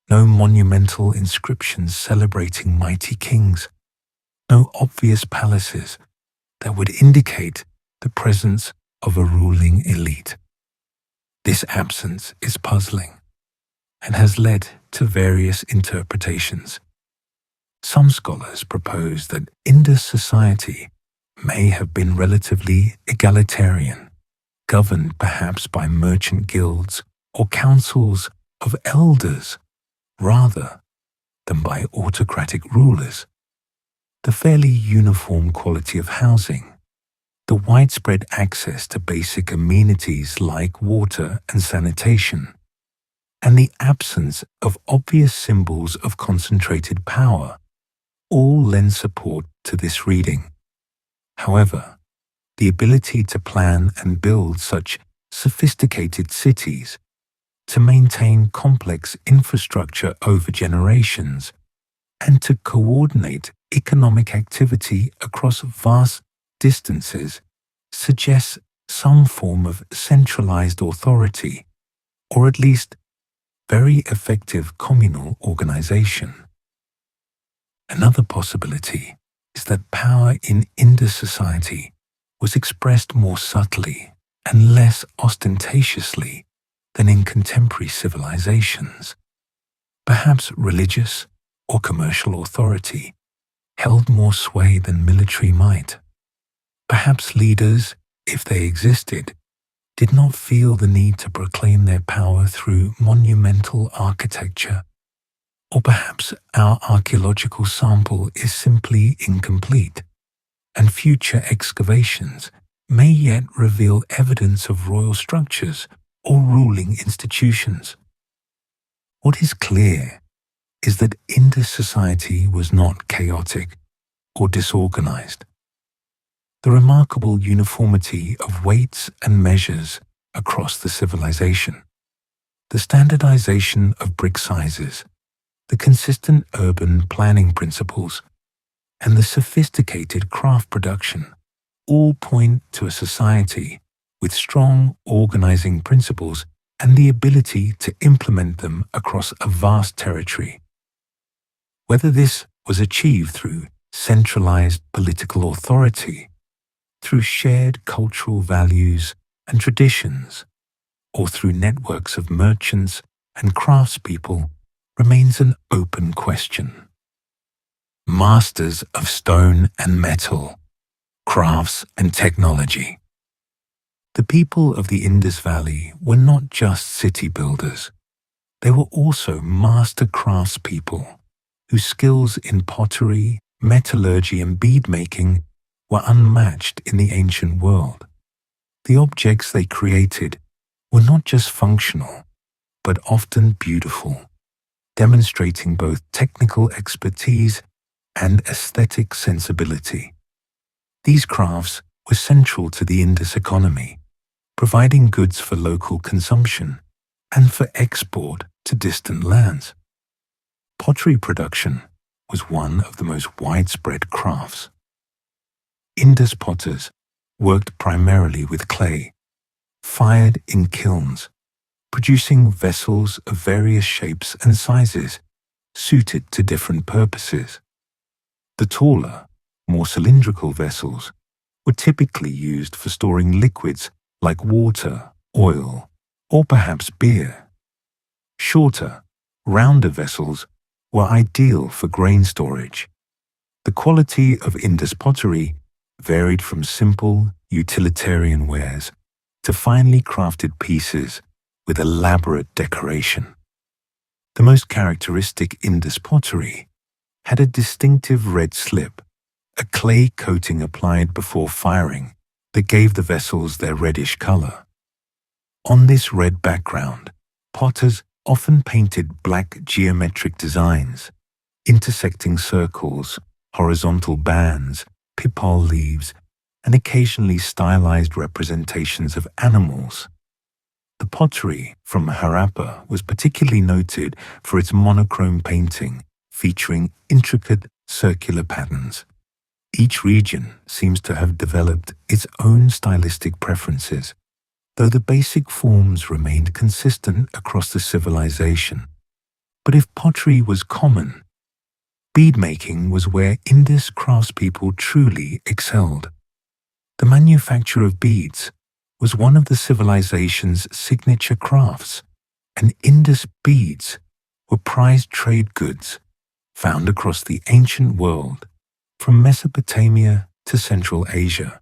no monumental inscriptions celebrating mighty kings, no obvious palaces that would indicate the presence of a ruling elite. This absence is puzzling and has led to various interpretations. Some scholars propose that Indus society may have been relatively egalitarian, governed perhaps by merchant guilds or councils of elders rather than by autocratic rulers. The fairly uniform quality of housing, the widespread access to basic amenities like water and sanitation, and the absence of obvious symbols of concentrated power all lend support to this reading. However, the ability to plan and build such sophisticated cities, to maintain complex infrastructure over generations, and to coordinate economic activity across vast distances suggests some form of centralized authority, or at least very effective communal organization. Another possibility is that power in Indus society was expressed more subtly and less ostentatiously than in contemporary civilizations. Perhaps religious or commercial authority held more sway than military might. Perhaps leaders, if they existed, did not feel the need to proclaim their power through monumental architecture. Or perhaps our archaeological sample is simply incomplete, and future excavations may yet reveal evidence of royal structures or ruling institutions. What is clear is that Indus society was not chaotic or disorganized. The remarkable uniformity of weights and measures across the civilization, the standardization of brick sizes, the consistent urban planning principles, and the sophisticated craft production all point to a society with strong organizing principles and the ability to implement them across a vast territory. Whether this was achieved through centralized political authority, through shared cultural values and traditions, or through networks of merchants and craftspeople, remains an open question. Masters of stone and metal, crafts and technology. The people of the Indus Valley were not just city builders. They were also master craftspeople whose skills in pottery, metallurgy, and bead-making were unmatched in the ancient world. The objects they created were not just functional, but often beautiful, demonstrating both technical expertise and aesthetic sensibility. These crafts were central to the Indus economy, providing goods for local consumption and for export to distant lands. Pottery production was one of the most widespread crafts. Indus potters worked primarily with clay, fired in kilns, producing vessels of various shapes and sizes suited to different purposes. The taller, more cylindrical vessels were typically used for storing liquids like water, oil, or perhaps beer. Shorter, rounder vessels were ideal for grain storage. The quality of Indus pottery varied from simple, utilitarian wares to finely crafted pieces with elaborate decoration. The most characteristic Indus pottery had a distinctive red slip, a clay coating applied before firing that gave the vessels their reddish color. On this red background, potters often painted black geometric designs, intersecting circles, horizontal bands, pipal leaves, and occasionally stylized representations of animals. The pottery from Harappa was particularly noted for its monochrome painting, featuring intricate circular patterns. Each region seems to have developed its own stylistic preferences, though the basic forms remained consistent across the civilization. But if pottery was common, beadmaking was where Indus craftspeople truly excelled. The manufacture of beads was one of the civilization's signature crafts, and Indus beads were prized trade goods found across the ancient world, from Mesopotamia to Central Asia.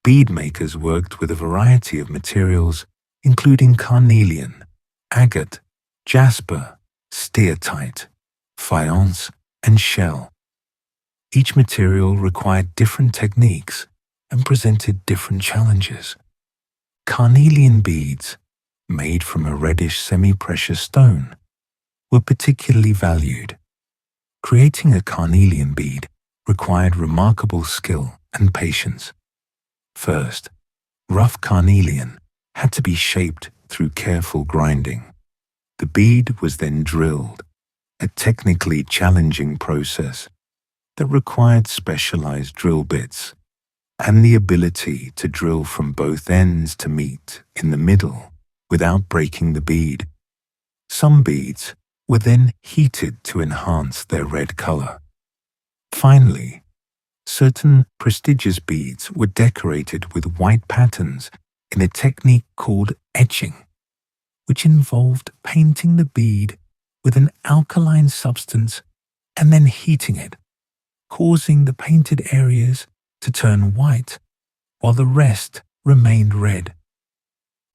Bead makers worked with a variety of materials, including carnelian, agate, jasper, steatite, faience, and shell. Each material required different techniques and presented different challenges. Carnelian beads, made from a reddish semi-precious stone, were particularly valued. Creating a carnelian bead required remarkable skill and patience. First, rough carnelian had to be shaped through careful grinding. The bead was then drilled, a technically challenging process that required specialized drill bits and the ability to drill from both ends to meet in the middle without breaking the bead. Some beads were then heated to enhance their red color. Finally, certain prestigious beads were decorated with white patterns in a technique called etching, which involved painting the bead with an alkaline substance and then heating it, causing the painted areas to turn white while the rest remained red.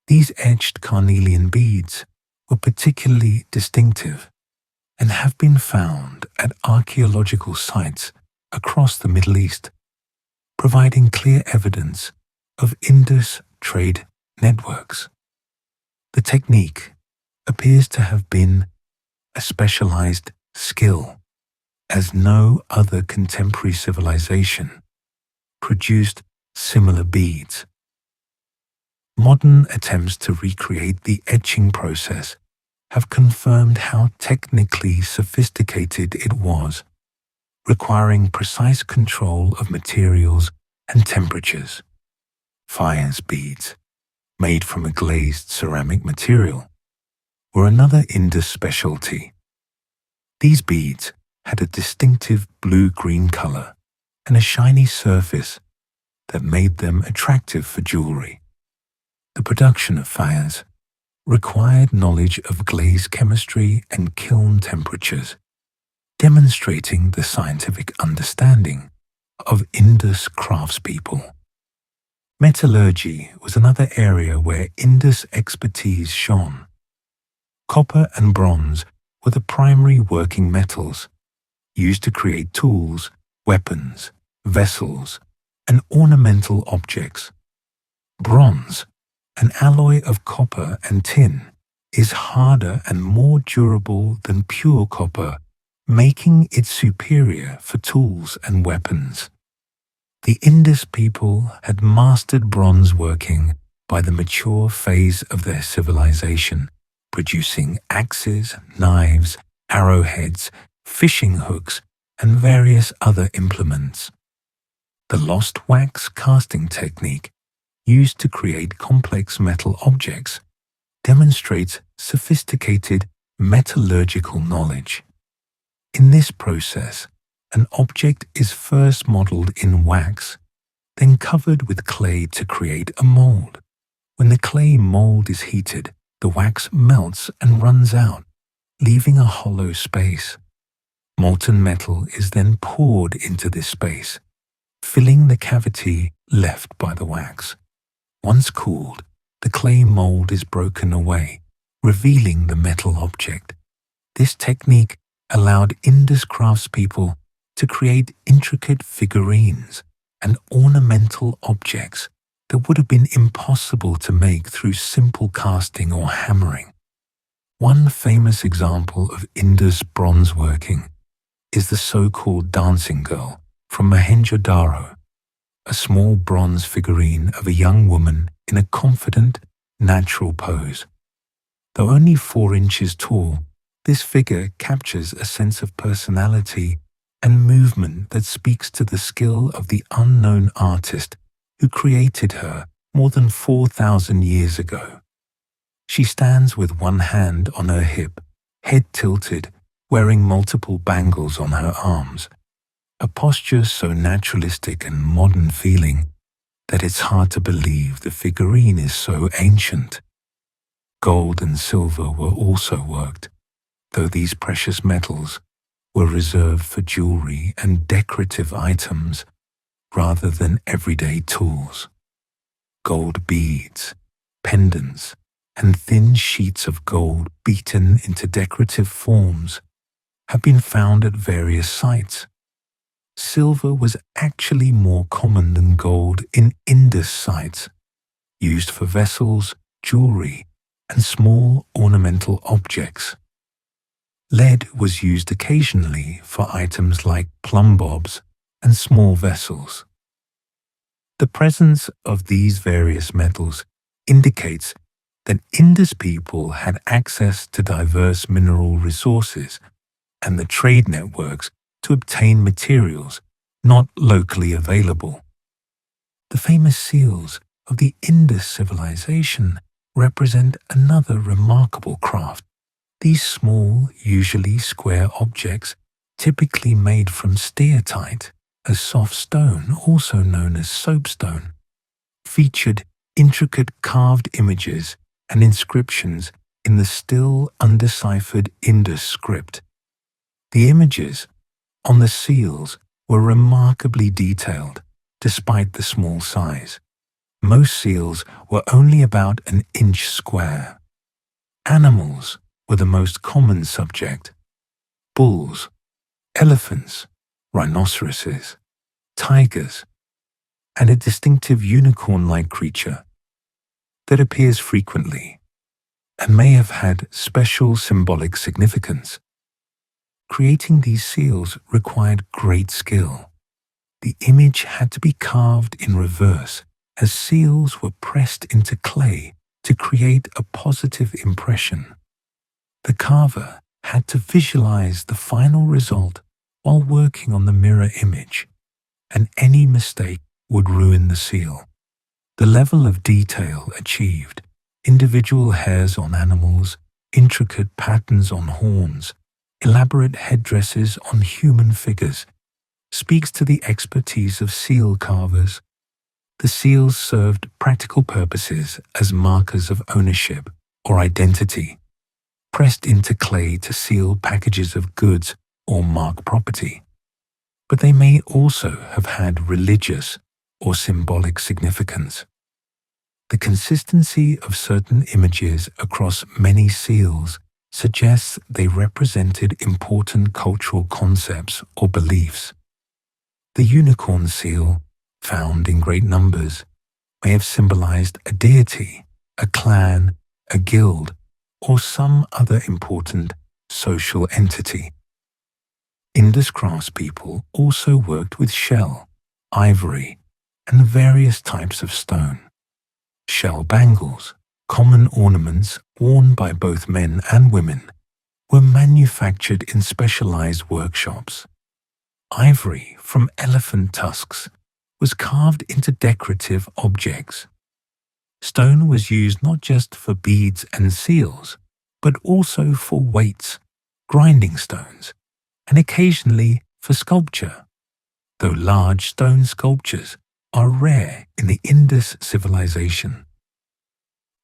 These etched carnelian beads were particularly distinctive and have been found at archaeological sites across the Middle East, providing clear evidence of Indus trade networks. The technique appears to have been a specialized skill, as no other contemporary civilization produced similar beads. Modern attempts to recreate the etching process have confirmed how technically sophisticated it was, requiring precise control of materials and temperatures. Faience beads, made from a glazed ceramic material, were another Indus specialty. These beads had a distinctive blue-green color and a shiny surface that made them attractive for jewelry. The production of faience required knowledge of glaze chemistry and kiln temperatures, demonstrating the scientific understanding of Indus craftspeople. Metallurgy was another area where Indus expertise shone. Copper and bronze were the primary working metals, used to create tools, weapons, vessels, and ornamental objects. Bronze, an alloy of copper and tin, is harder and more durable than pure copper, making it superior for tools and weapons. The Indus people had mastered bronze working by the mature phase of their civilization, producing axes, knives, arrowheads, fishing hooks, and various other implements. The lost wax casting technique, used to create complex metal objects, demonstrates sophisticated metallurgical knowledge. In this process, an object is first modeled in wax, then covered with clay to create a mold. When the clay mold is heated, the wax melts and runs out, leaving a hollow space. Molten metal is then poured into this space, filling the cavity left by the wax. Once cooled, the clay mold is broken away, revealing the metal object. This technique allowed Indus craftspeople to create intricate figurines and ornamental objects that would have been impossible to make through simple casting or hammering. One famous example of Indus bronze working is the so-called dancing girl from Mohenjo-daro, a small bronze figurine of a young woman in a confident, natural pose. Though only 4 inches tall, this figure captures a sense of personality and movement that speaks to the skill of the unknown artist who created her more than 4,000 years ago. She stands with one hand on her hip, head tilted, wearing multiple bangles on her arms, a posture so naturalistic and modern feeling that it's hard to believe the figurine is so ancient. Gold and silver were also worked, though these precious metals were reserved for jewelry and decorative items rather than everyday tools. Gold beads, pendants, and thin sheets of gold beaten into decorative forms have been found at various sites. Silver was actually more common than gold in Indus sites, used for vessels, jewelry, and small ornamental objects. Lead was used occasionally for items like plumb bobs and small vessels. The presence of these various metals indicates that Indus people had access to diverse mineral resources and the trade networks to obtain materials not locally available. The famous seals of the Indus civilization represent another remarkable craft. These small, usually square objects, typically made from steatite, a soft stone also known as soapstone, featured intricate carved images and inscriptions in the still undeciphered Indus script. The images on the seals were remarkably detailed, despite the small size. Most seals were only about an inch square. Animals were the most common subject: bulls, elephants, rhinoceroses, tigers, and a distinctive unicorn-like creature that appears frequently and may have had special symbolic significance. Creating these seals required great skill. The image had to be carved in reverse as seals were pressed into clay to create a positive impression. The carver had to visualize the final result while working on the mirror image, and any mistake would ruin the seal. The level of detail achieved, individual hairs on animals, intricate patterns on horns, elaborate headdresses on human figures, speaks to the expertise of seal carvers. The seals served practical purposes as markers of ownership or identity, pressed into clay to seal packages of goods or mark property. But they may also have had religious or symbolic significance. The consistency of certain images across many seals suggests they represented important cultural concepts or beliefs. The unicorn seal, found in great numbers, may have symbolized a deity, a clan, a guild, or some other important social entity. Indus craftspeople also worked with shell, ivory, and various types of stone. Shell bangles, common ornaments worn by both men and women, were manufactured in specialized workshops. Ivory from elephant tusks was carved into decorative objects. Stone was used not just for beads and seals, but also for weights, grinding stones, and occasionally for sculpture, though large stone sculptures are rare in the Indus civilization.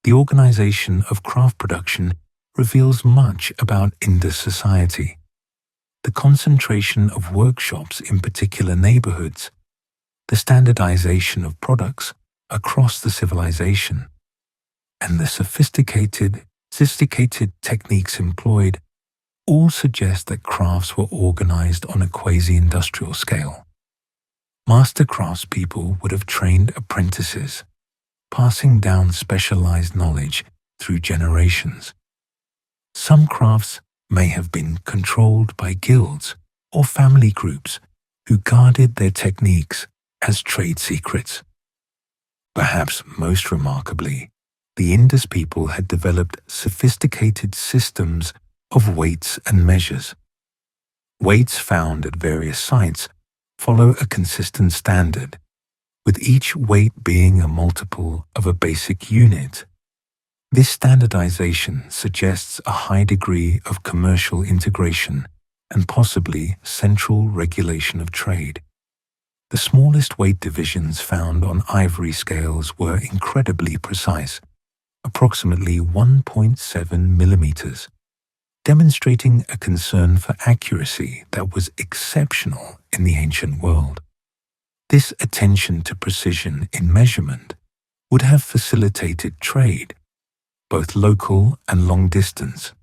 The organization of craft production reveals much about Indus society. The concentration of workshops in particular neighborhoods, the standardization of products across the civilization, and the sophisticated techniques employed all suggest that crafts were organized on a quasi-industrial scale. Master craftspeople would have trained apprentices, passing down specialized knowledge through generations. Some crafts may have been controlled by guilds or family groups who guarded their techniques as trade secrets. Perhaps most remarkably, the Indus people had developed sophisticated systems of weights and measures. Weights found at various sites follow a consistent standard, with each weight being a multiple of a basic unit. This standardization suggests a high degree of commercial integration and possibly central regulation of trade. The smallest weight divisions found on ivory scales were incredibly precise, approximately 1.7 millimeters, demonstrating a concern for accuracy that was exceptional in the ancient world. This attention to precision in measurement would have facilitated trade, both local and long distance,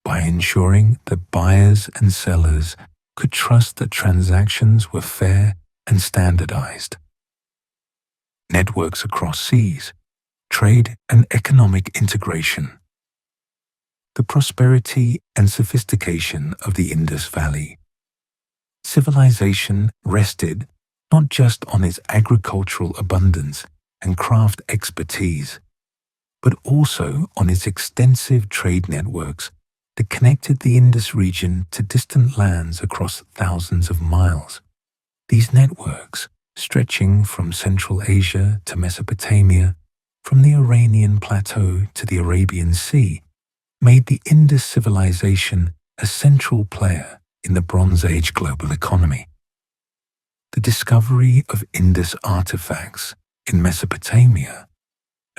by ensuring that buyers and sellers could trust that transactions were fair and standardized. Networks across seas, trade and economic integration. The prosperity and sophistication of the Indus Valley Civilization rested not just on its agricultural abundance and craft expertise, but also on its extensive trade networks that connected the Indus region to distant lands across thousands of miles. These networks, stretching from Central Asia to Mesopotamia, from the Iranian Plateau to the Arabian Sea, made the Indus civilization a central player in the Bronze Age global economy. The discovery of Indus artifacts in Mesopotamia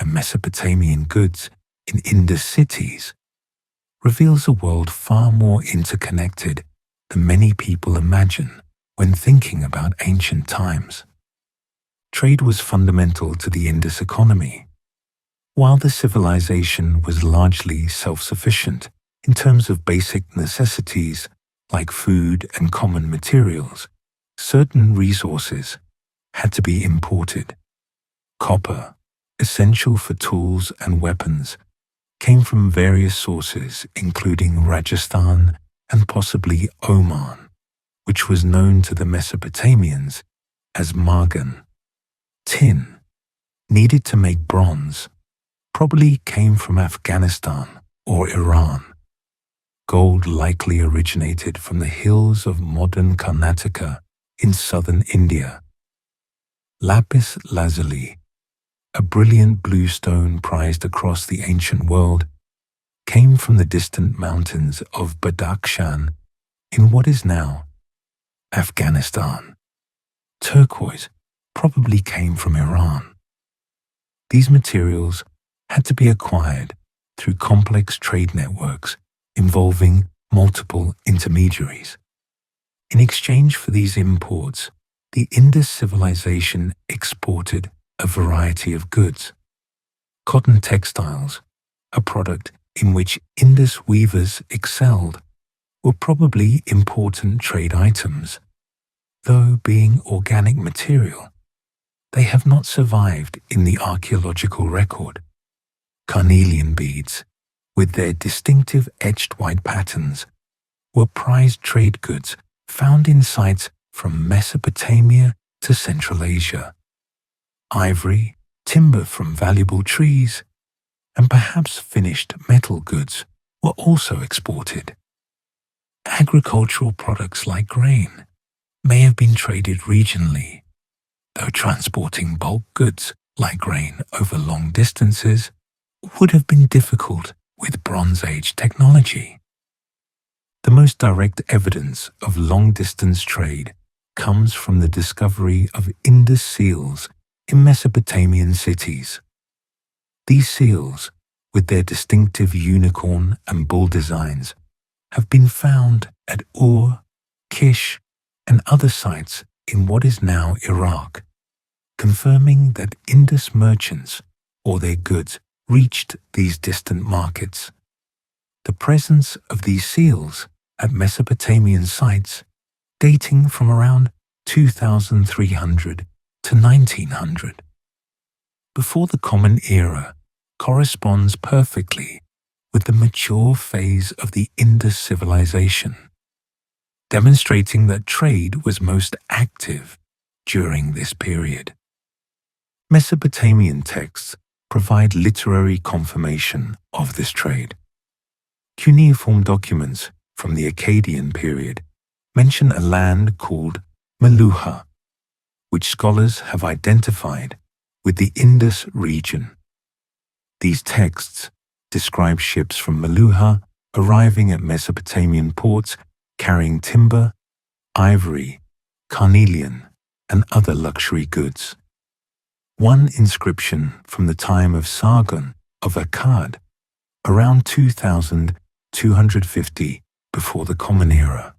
and Mesopotamian goods in Indus cities reveals a world far more interconnected than many people imagine when thinking about ancient times. Trade was fundamental to the Indus economy. While the civilization was largely self-sufficient in terms of basic necessities like food and common materials, certain resources had to be imported. Copper, essential for tools and weapons, came from various sources including Rajasthan and possibly Oman, which was known to the Mesopotamians as Margan. Tin, needed to make bronze, probably came from Afghanistan or Iran. Gold likely originated from the hills of modern Karnataka in southern India. Lapis lazuli, a brilliant blue stone prized across the ancient world, came from the distant mountains of Badakhshan in what is now Afghanistan. Turquoise probably came from Iran. These materials had to be acquired through complex trade networks involving multiple intermediaries. In exchange for these imports, the Indus civilization exported a variety of goods. Cotton textiles, a product in which Indus weavers excelled, were probably important trade items. Though being organic material, they have not survived in the archaeological record. Carnelian beads, with their distinctive etched white patterns, were prized trade goods found in sites from Mesopotamia to Central Asia. Ivory, timber from valuable trees, and perhaps finished metal goods were also exported. Agricultural products like grain may have been traded regionally, though transporting bulk goods like grain over long distances would have been difficult with Bronze Age technology. The most direct evidence of long-distance trade comes from the discovery of Indus seals in Mesopotamian cities. These seals, with their distinctive unicorn and bull designs, have been found at Ur, Kish, and other sites in what is now Iraq, confirming that Indus merchants or their goods reached these distant markets. The presence of these seals at Mesopotamian sites, dating from around 2300 to 1900, before the Common Era, corresponds perfectly with the mature phase of the Indus civilization, demonstrating that trade was most active during this period. Mesopotamian texts provide literary confirmation of this trade. Cuneiform documents from the Akkadian period mention a land called Meluha, which scholars have identified with the Indus region. These texts describe ships from Meluha arriving at Mesopotamian ports carrying timber, ivory, carnelian, and other luxury goods. One inscription from the time of Sargon of Akkad, around 2250 before the Common Era,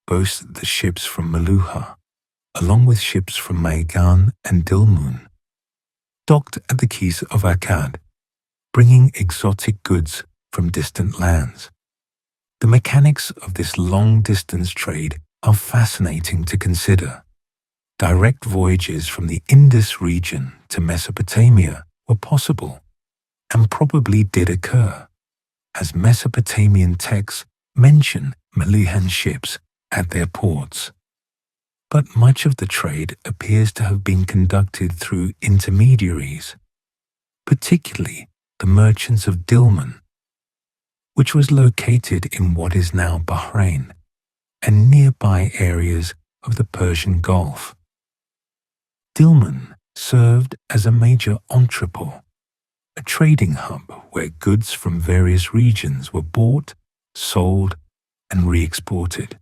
boasts that the ships from Meluha, along with ships from Magan and Dilmun, docked at the quays of Akkad, bringing exotic goods from distant lands. The mechanics of this long-distance trade are fascinating to consider. Direct voyages from the Indus region to Mesopotamia were possible, and probably did occur, as Mesopotamian texts mention Meluhan ships at their ports. But much of the trade appears to have been conducted through intermediaries, particularly the merchants of Dilmun, which was located in what is now Bahrain and nearby areas of the Persian Gulf. Dilmun served as a major entrepôt, a trading hub where goods from various regions were bought, sold, and re-exported.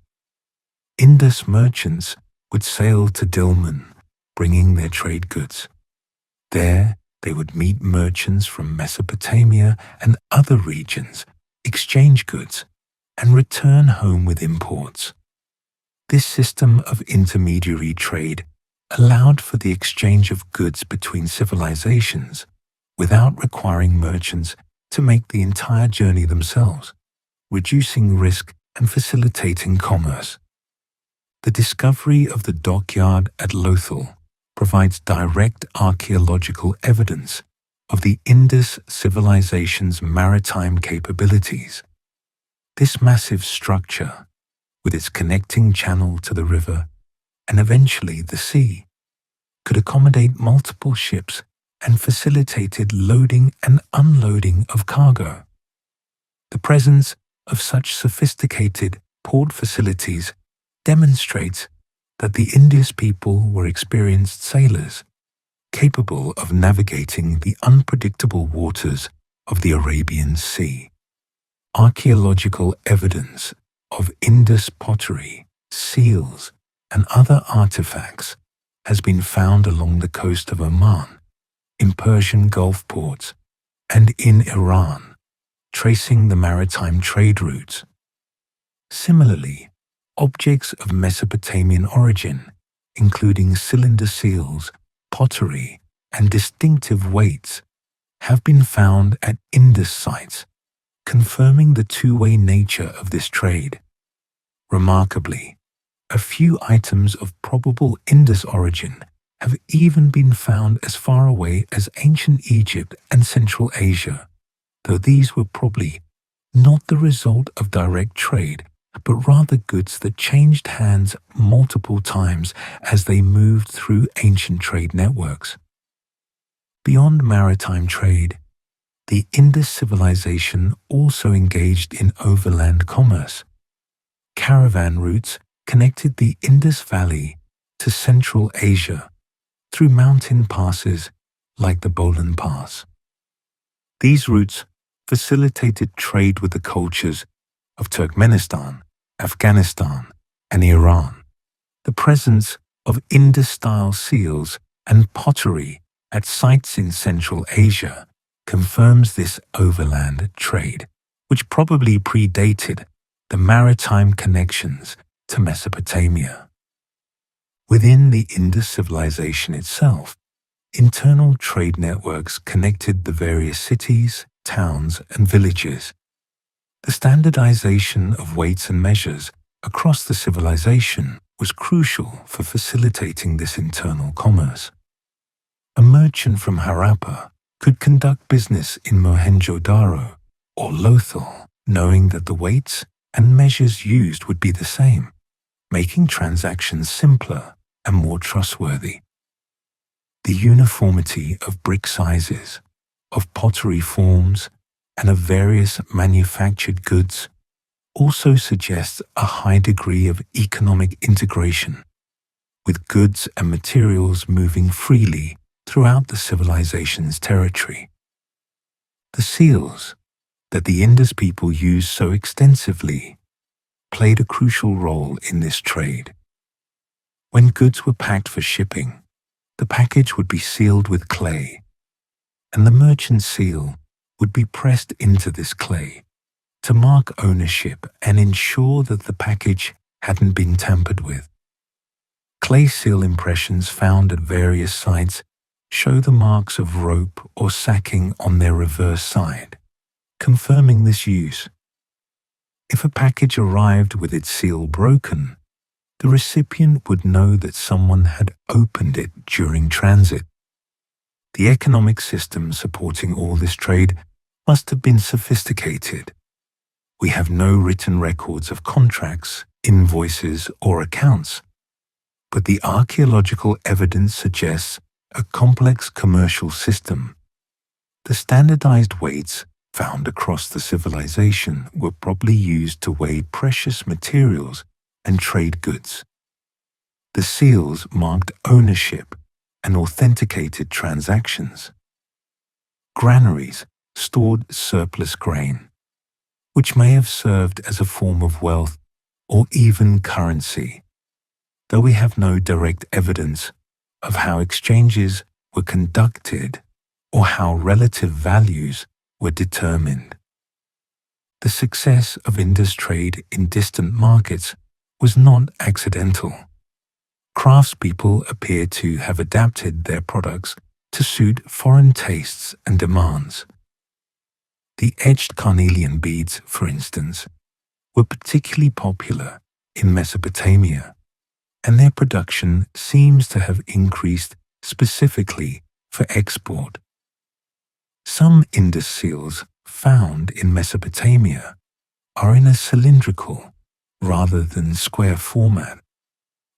Indus merchants would sail to Dilmun, bringing their trade goods. There, they would meet merchants from Mesopotamia and other regions, exchange goods, and return home with imports. This system of intermediary trade allowed for the exchange of goods between civilizations without requiring merchants to make the entire journey themselves, reducing risk and facilitating commerce. The discovery of the dockyard at Lothal provides direct archaeological evidence of the Indus civilization's maritime capabilities. This massive structure, with its connecting channel to the river and eventually the sea, could accommodate multiple ships and facilitated loading and unloading of cargo. The presence of such sophisticated port facilities demonstrates that the Indus people were experienced sailors, capable of navigating the unpredictable waters of the Arabian Sea. Archaeological evidence of Indus pottery, seals, and other artifacts has been found along the coast of Oman, in Persian Gulf ports, and in Iran, tracing the maritime trade routes. Similarly, objects of Mesopotamian origin, including cylinder seals, pottery, and distinctive weights, have been found at Indus sites, confirming the two-way nature of this trade. Remarkably, a few items of probable Indus origin have even been found as far away as ancient Egypt and Central Asia, though these were probably not the result of direct trade, but rather goods that changed hands multiple times as they moved through ancient trade networks. Beyond maritime trade, the Indus civilization also engaged in overland commerce. Caravan routes connected the Indus Valley to Central Asia through mountain passes like the Bolan Pass. These routes facilitated trade with the cultures of Turkmenistan, Afghanistan, and Iran. The presence of Indus-style seals and pottery at sites in Central Asia confirms this overland trade, which probably predated the maritime connections to Mesopotamia. Within the Indus civilization itself, internal trade networks connected the various cities, towns, and villages. The standardization of weights and measures across the civilization was crucial for facilitating this internal commerce. A merchant from Harappa could conduct business in Mohenjo-daro or Lothal, knowing that the weights and measures used would be the same, making transactions simpler and more trustworthy. The uniformity of brick sizes, of pottery forms, and of various manufactured goods also suggests a high degree of economic integration. with goods and materials moving freely throughout the civilization's territory. The seals that the Indus people used so extensively played a crucial role in this trade. When goods were packed for shipping, the package would be sealed with clay, and the merchant seal would be pressed into this clay to mark ownership and ensure that the package hadn't been tampered with. Clay seal impressions found at various sites show the marks of rope or sacking on their reverse side, confirming this use. If a package arrived with its seal broken, the recipient would know that someone had opened it during transit. The economic system supporting all this trade must have been sophisticated. We have no written records of contracts, invoices, or accounts, but the archaeological evidence suggests a complex commercial system. The standardized weights found across the civilization were probably used to weigh precious materials and trade goods. The seals marked ownership and authenticated transactions. Granaries stored surplus grain, which may have served as a form of wealth or even currency, though we have no direct evidence of how exchanges were conducted or how relative values were determined. The success of Indus trade in distant markets was not accidental. Craftspeople appear to have adapted their products to suit foreign tastes and demands. The etched carnelian beads, for instance, were particularly popular in Mesopotamia, and their production seems to have increased specifically for export. Some Indus seals found in Mesopotamia are in a cylindrical rather than square format,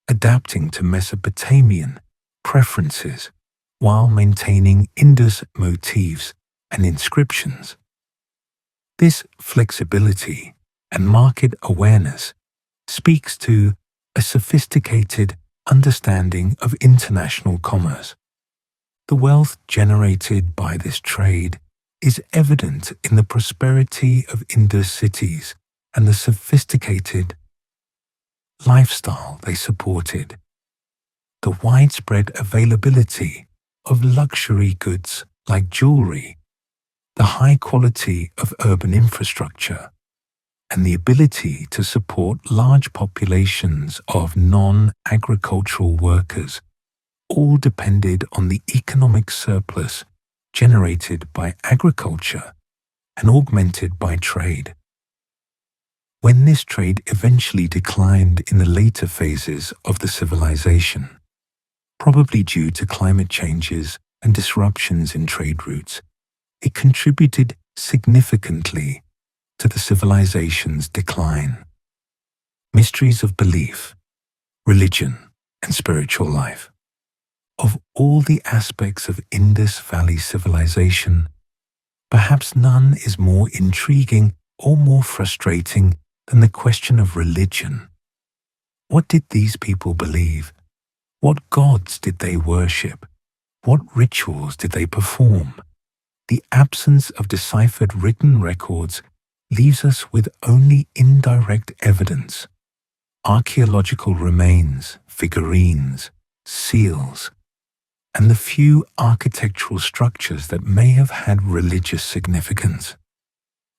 adapting to Mesopotamian preferences while maintaining Indus motifs and inscriptions. This flexibility and market awareness speaks to a sophisticated understanding of international commerce. The wealth generated by this trade is evident in the prosperity of Indus cities and the sophisticated lifestyle they supported. The widespread availability of luxury goods like jewelry, the high quality of urban infrastructure, and the ability to support large populations of non-agricultural workers all depended on the economic surplus generated by agriculture and augmented by trade. When this trade eventually declined in the later phases of the civilization, probably due to climate changes and disruptions in trade routes, it contributed significantly to the civilization's decline. Mysteries of belief, religion, and spiritual life. Of all the aspects of Indus Valley Civilization, perhaps none is more intriguing or more frustrating than the question of religion. What did these people believe? What gods did they worship? What rituals did they perform? The absence of deciphered written records leaves us with only indirect evidence. Archaeological remains, figurines, seals, and the few architectural structures that may have had religious significance.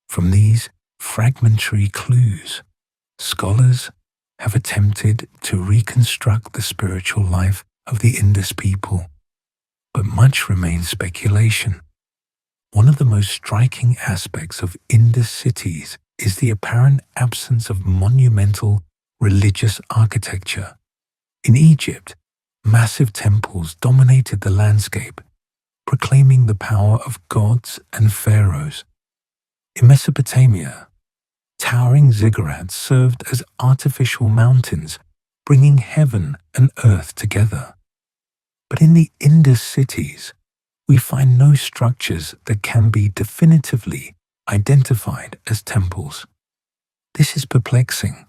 From these fragmentary clues, scholars have attempted to reconstruct the spiritual life of the Indus people, but much remains speculation. One of the most striking aspects of Indus cities is the apparent absence of monumental religious architecture. In Egypt, massive temples dominated the landscape, proclaiming the power of gods and pharaohs. In Mesopotamia, towering ziggurats served as artificial mountains, bringing heaven and earth together. But in the Indus cities, we find no structures that can be definitively identified as temples. This is perplexing.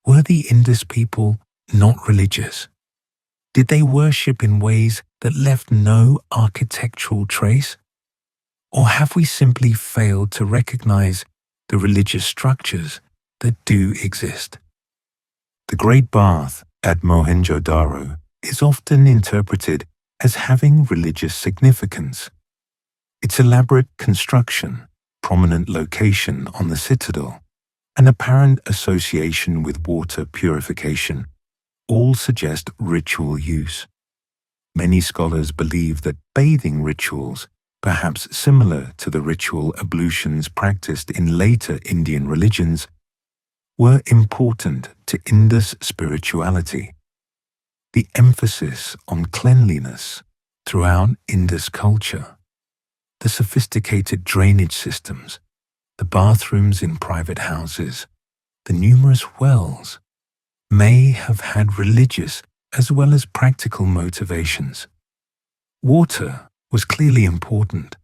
Were the Indus people not religious? Did they worship in ways that left no architectural trace? Or have we simply failed to recognize the religious structures that do exist? The Great Bath at Mohenjo-daro is often interpreted as having religious significance. Its elaborate construction, prominent location on the citadel, and apparent association with water purification all suggest ritual use. Many scholars believe that bathing rituals, perhaps similar to the ritual ablutions practiced in later Indian religions, were important to Indus spirituality. The emphasis on cleanliness throughout Indus culture, the sophisticated drainage systems, the bathrooms in private houses, the numerous wells, may have had religious as well as practical motivations. Water was clearly important,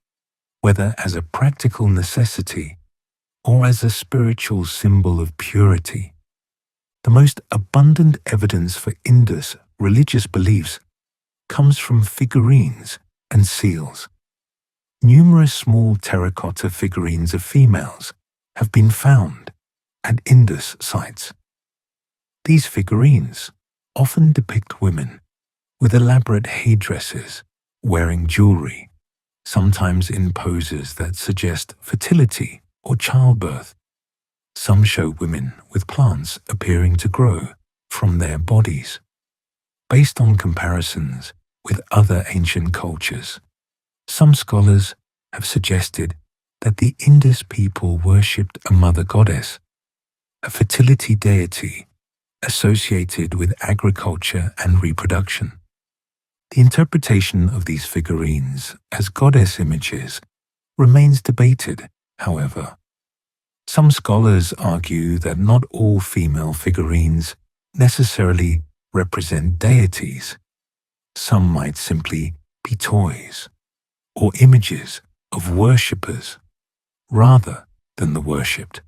whether as a practical necessity or as a spiritual symbol of purity. The most abundant evidence for Indus religious beliefs comes from figurines and seals. Numerous small terracotta figurines of females have been found at Indus sites. These figurines often depict women with elaborate headdresses, wearing jewelry, sometimes in poses that suggest fertility or childbirth. Some show women with plants appearing to grow from their bodies. Based on comparisons with other ancient cultures, some scholars have suggested that the Indus people worshipped a mother goddess, a fertility deity associated with agriculture and reproduction. The interpretation of these figurines as goddess images remains debated, however. Some scholars argue that not all female figurines necessarily represent deities. Some might simply be toys or images of worshippers rather than the worshipped.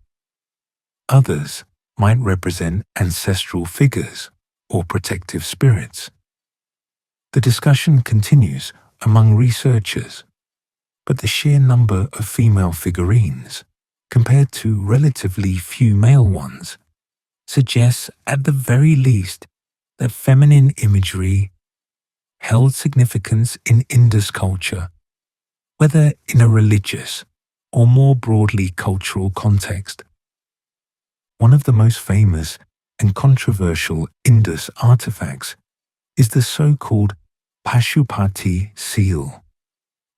Others might represent ancestral figures or protective spirits. The discussion continues among researchers, but the sheer number of female figurines compared to relatively few male ones suggests at the very least that feminine imagery held significance in Indus culture, whether in a religious or more broadly cultural context. One of the most famous and controversial Indus artifacts is the so-called Pashupati seal,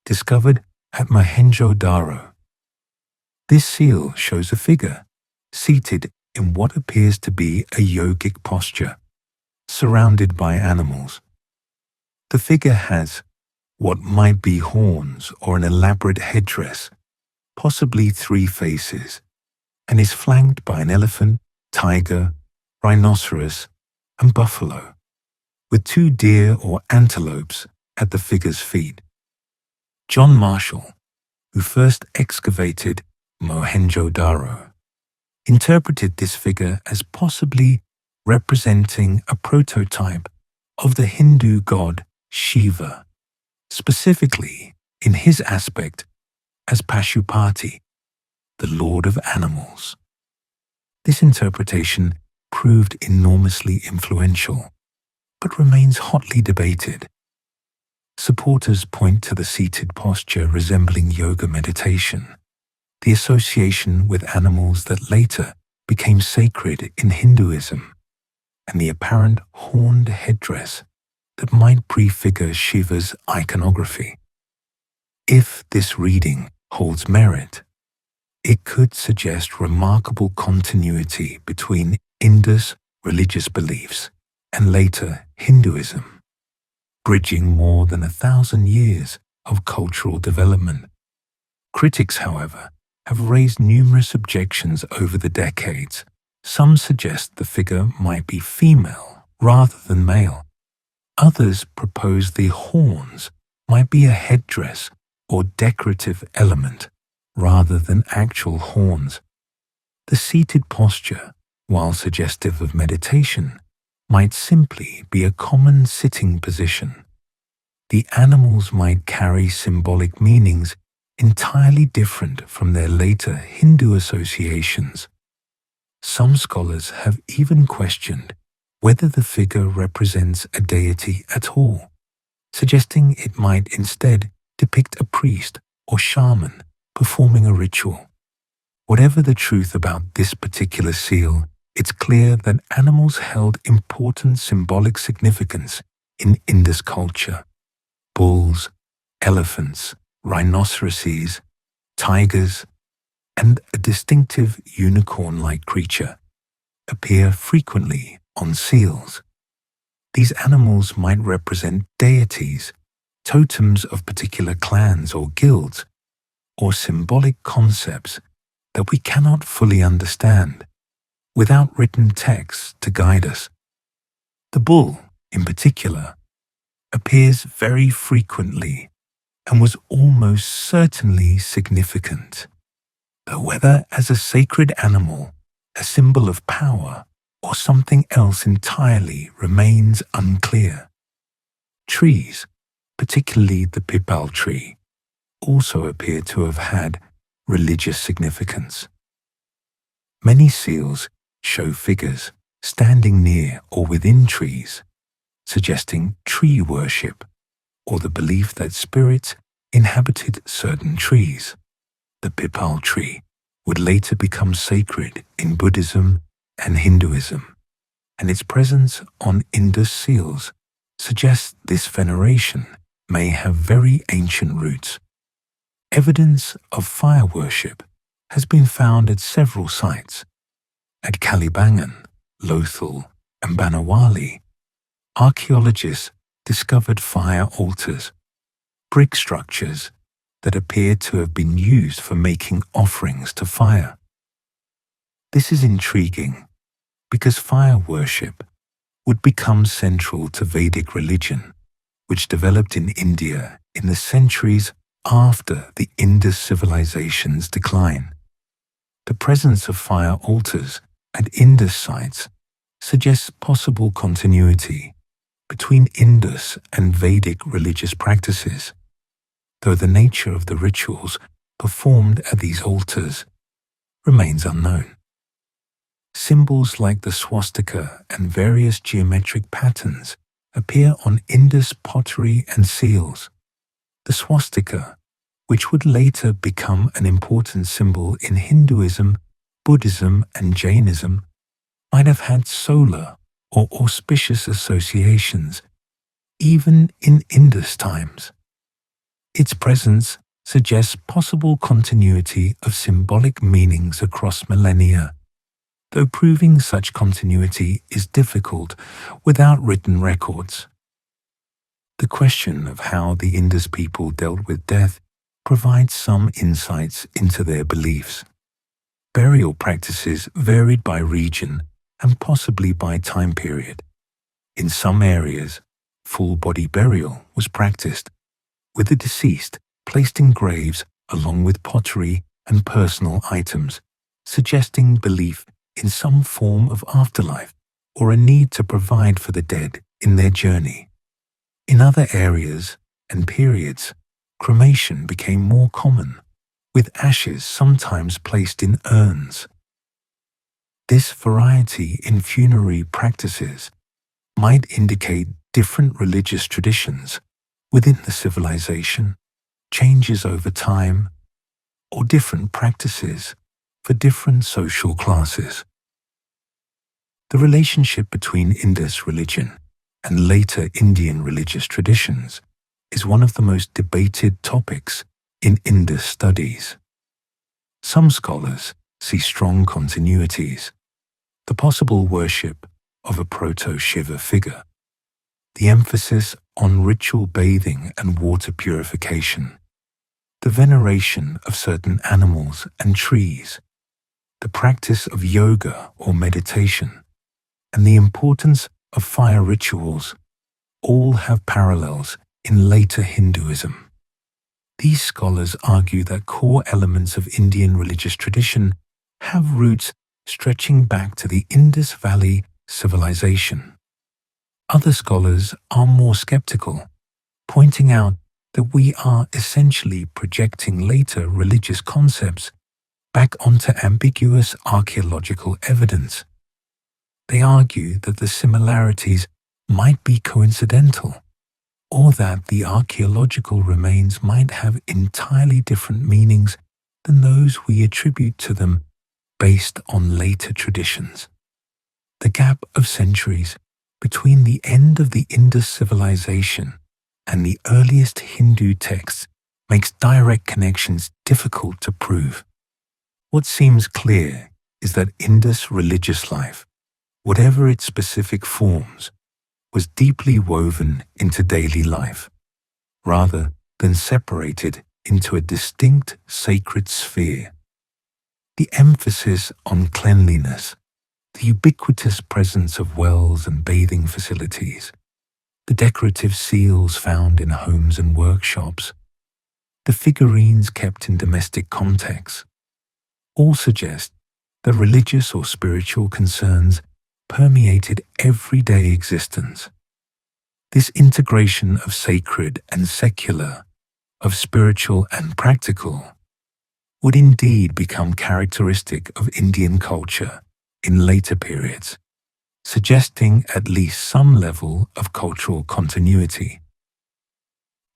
discovered at Mohenjo-daro. This seal shows a figure seated in what appears to be a yogic posture, surrounded by animals. The figure has what might be horns or an elaborate headdress, possibly 3 faces, and is flanked by an elephant, tiger, rhinoceros, and buffalo, with 2 deer or antelopes at the figure's feet. John Marshall, who first excavated Mohenjo-daro, interpreted this figure as possibly representing a prototype of the Hindu god Shiva, specifically in his aspect as Pashupati, the lord of animals. This interpretation proved enormously influential, but remains hotly debated. Supporters point to the seated posture resembling yoga meditation, the association with animals that later became sacred in Hinduism, and the apparent horned headdress that might prefigure Shiva's iconography. If this reading holds merit, it could suggest remarkable continuity between Indus religious beliefs and later Hinduism, bridging more than 1,000 years of cultural development. Critics, however, have raised numerous objections over the decades. Some suggest the figure might be female rather than male. Others propose the horns might be a headdress or decorative element rather than actual horns. The seated posture, while suggestive of meditation, might simply be a common sitting position. The animals might carry symbolic meanings entirely different from their later Hindu associations. Some scholars have even questioned whether the figure represents a deity at all, suggesting it might instead depict a priest or shaman performing a ritual. Whatever the truth about this particular seal, it's clear that animals held important symbolic significance in Indus culture. Bulls, elephants, rhinoceroses, tigers, and a distinctive unicorn-like creature appear frequently on seals. These animals might represent deities, totems of particular clans or guilds, or symbolic concepts that we cannot fully understand without written texts to guide us. The bull, in particular, appears very frequently and was almost certainly significant, though whether as a sacred animal, a symbol of power, or something else entirely remains unclear. Trees, particularly the pipal tree, also appear to have had religious significance. Many seals show figures standing near or within trees, suggesting tree worship or the belief that spirits inhabited certain trees. The pipal tree would later become sacred in Buddhism and Hinduism, and its presence on Indus seals suggests this veneration may have very ancient roots. Evidence of fire worship has been found at several sites. At Kalibangan, Lothal, and Banawali, archaeologists discovered fire altars, brick structures that appeared to have been used for making offerings to fire. This is intriguing because fire worship would become central to Vedic religion, which developed in India in the centuries after the Indus civilization's decline. The presence of fire altars at Indus sites suggests possible continuity between Indus and Vedic religious practices, though the nature of the rituals performed at these altars remains unknown. Symbols like the swastika and various geometric patterns appear on Indus pottery and seals. The swastika, which would later become an important symbol in Hinduism, Buddhism, and Jainism, might have had solar or auspicious associations, even in Indus times. Its presence suggests possible continuity of symbolic meanings across millennia, though proving such continuity is difficult without written records. The question of how the Indus people dealt with death provides some insights into their beliefs. Burial practices varied by region and possibly by time period. In some areas, full-body burial was practiced, with the deceased placed in graves along with pottery and personal items, suggesting belief in some form of afterlife or a need to provide for the dead in their journey. In other areas and periods, cremation became more common, with ashes sometimes placed in urns. This variety in funerary practices might indicate different religious traditions within the civilization, changes over time, or different practices for different social classes. The relationship between Indus religion and later Indian religious traditions is one of the most debated topics in Indus studies. Some scholars see strong continuities: the possible worship of a proto-Shiva figure, the emphasis on ritual bathing and water purification, the veneration of certain animals and trees, the practice of yoga or meditation, and the importance of fire rituals all have parallels in later Hinduism. These scholars argue that core elements of Indian religious tradition have roots stretching back to the Indus Valley Civilization. Other scholars are more skeptical, pointing out that we are essentially projecting later religious concepts back onto ambiguous archaeological evidence. They argue that the similarities might be coincidental, or that the archaeological remains might have entirely different meanings than those we attribute to them based on later traditions. The gap of centuries between the end of the Indus civilization and the earliest Hindu texts makes direct connections difficult to prove. What seems clear is that Indus religious life, whatever its specific forms, was deeply woven into daily life, rather than separated into a distinct sacred sphere. The emphasis on cleanliness, the ubiquitous presence of wells and bathing facilities, the decorative seals found in homes and workshops, the figurines kept in domestic contexts, all suggest that religious or spiritual concerns permeated everyday existence. This integration of sacred and secular, of spiritual and practical, would indeed become characteristic of Indian culture in later periods, suggesting at least some level of cultural continuity.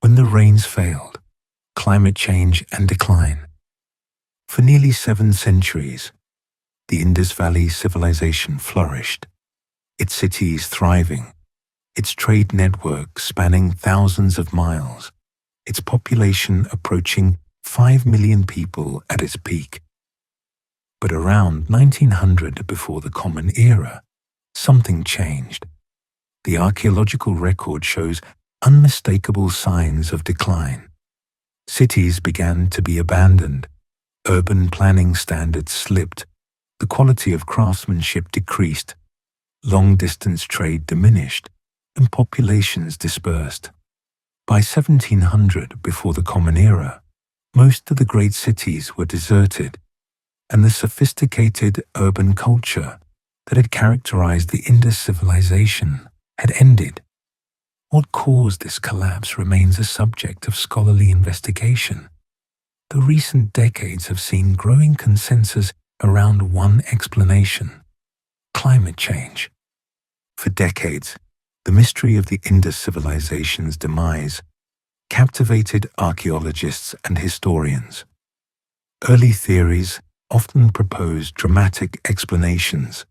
When the rains failed, climate change and decline. For nearly 7 centuries, the Indus Valley Civilization flourished, its cities thriving, its trade network spanning thousands of miles, its population approaching 5 million people at its peak. But around 1900, before the Common Era, something changed. The archaeological record shows unmistakable signs of decline. Cities began to be abandoned, urban planning standards slipped, the quality of craftsmanship decreased, long-distance trade diminished, and populations dispersed. By 1700, before the Common Era, most of the great cities were deserted, and the sophisticated urban culture that had characterized the Indus civilization had ended. What caused this collapse remains a subject of scholarly investigation. The recent decades have seen growing consensus around one explanation: climate change. For decades, the mystery of the Indus civilization's demise captivated archaeologists and historians. Early theories often proposed dramatic explanations: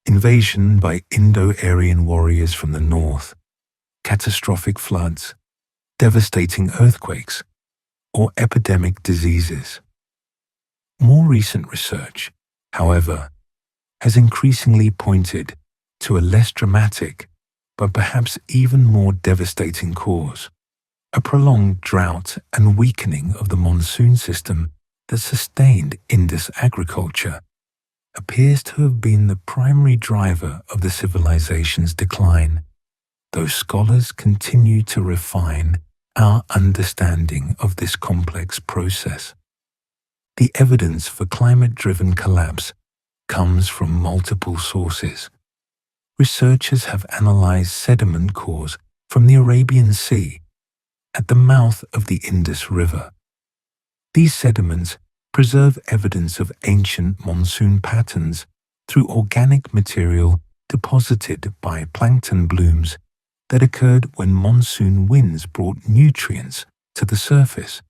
invasion by Indo-Aryan warriors from the north, catastrophic floods, devastating earthquakes, or epidemic diseases. More recent research, however, has increasingly pointed to a less dramatic, but perhaps even more devastating cause: a prolonged drought and weakening of the monsoon system that sustained Indus agriculture appears to have been the primary driver of the civilization's decline, though scholars continue to refine our understanding of this complex process. The evidence for climate-driven collapse comes from multiple sources. Researchers have analyzed sediment cores from the Arabian Sea at the mouth of the Indus River. These sediments preserve evidence of ancient monsoon patterns through organic material deposited by plankton blooms that occurred when monsoon winds brought nutrients to the surface.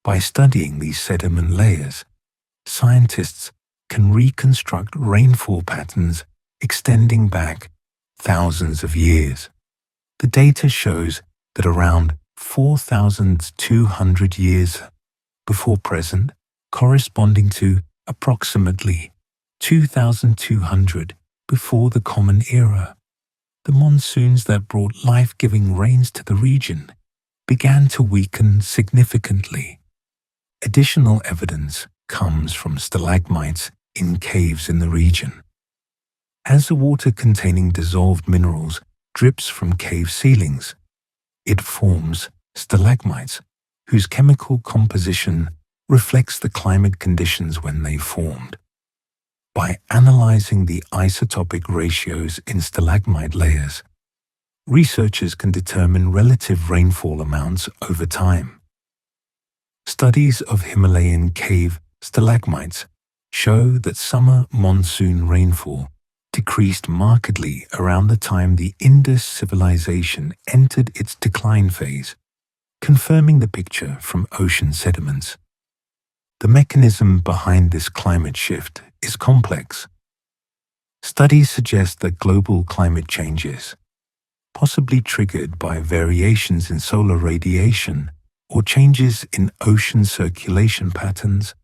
By studying these sediment layers, scientists can reconstruct rainfall patterns extending back thousands of years. The data shows that around 4,200 years before present, corresponding to approximately 2,200 before the Common Era, the monsoons that brought life-giving rains to the region began to weaken significantly. Additional evidence comes from stalagmites in caves in the region. As the water containing dissolved minerals drips from cave ceilings, it forms stalagmites whose chemical composition reflects the climate conditions when they formed. By analyzing the isotopic ratios in stalagmite layers, researchers can determine relative rainfall amounts over time. Studies of Himalayan cave stalagmites show that summer monsoon rainfall decreased markedly around the time the Indus civilization entered its decline phase, confirming the picture from ocean sediments. The mechanism behind this climate shift is complex. Studies suggest that global climate changes, possibly triggered by variations in solar radiation or changes in ocean circulation patterns,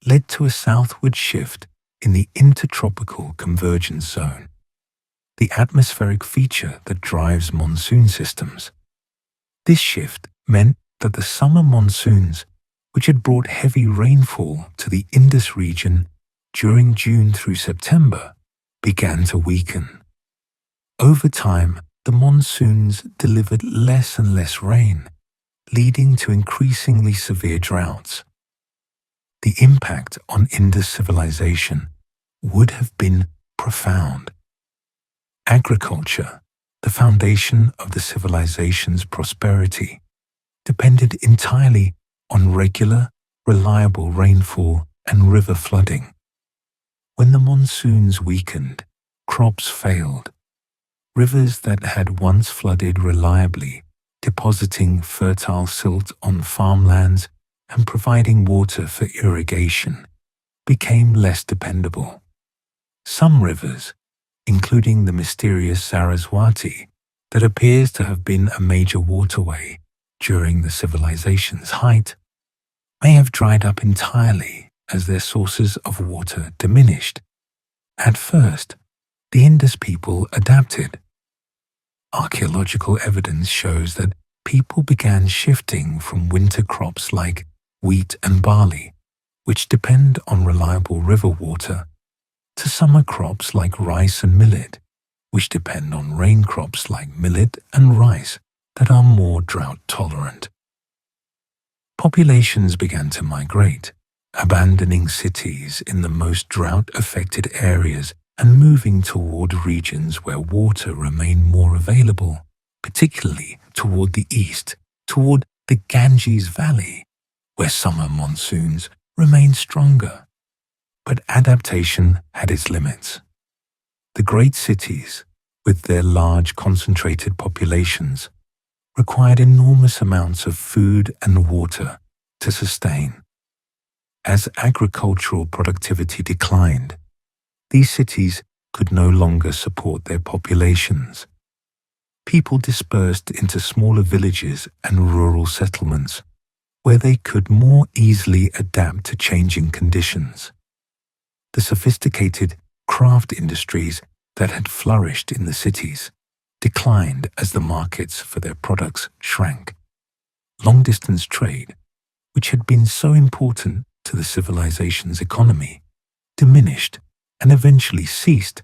led to a southward shift in the intertropical convergence zone, the atmospheric feature that drives monsoon systems. This shift meant that the summer monsoons, which had brought heavy rainfall to the Indus region during June through September, began to weaken. Over time, the monsoons delivered less and less rain, leading to increasingly severe droughts. The impact on Indus civilization would have been profound. Agriculture, the foundation of the civilization's prosperity, depended entirely on regular, reliable rainfall and river flooding. When the monsoons weakened, crops failed. Rivers that had once flooded reliably, depositing fertile silt on farmlands and providing water for irrigation, became less dependable. Some rivers, including the mysterious Saraswati, that appears to have been a major waterway during the civilization's height, may have dried up entirely as their sources of water diminished. At first, the Indus people adapted. Archaeological evidence shows that people began shifting from winter crops like wheat and barley, which depend on reliable river water, to summer crops like rice and millet, which depend on rain crops like millet and rice that are more drought-tolerant. Populations began to migrate, abandoning cities in the most drought-affected areas and moving toward regions where water remained more available, particularly toward the east, toward the Ganges Valley, where summer monsoons remained stronger. But adaptation had its limits. The great cities, with their large concentrated populations, required enormous amounts of food and water to sustain. As agricultural productivity declined, these cities could no longer support their populations. People dispersed into smaller villages and rural settlements, where they could more easily adapt to changing conditions. The sophisticated craft industries that had flourished in the cities declined as the markets for their products shrank. Long-distance trade, which had been so important to the civilization's economy, diminished and eventually ceased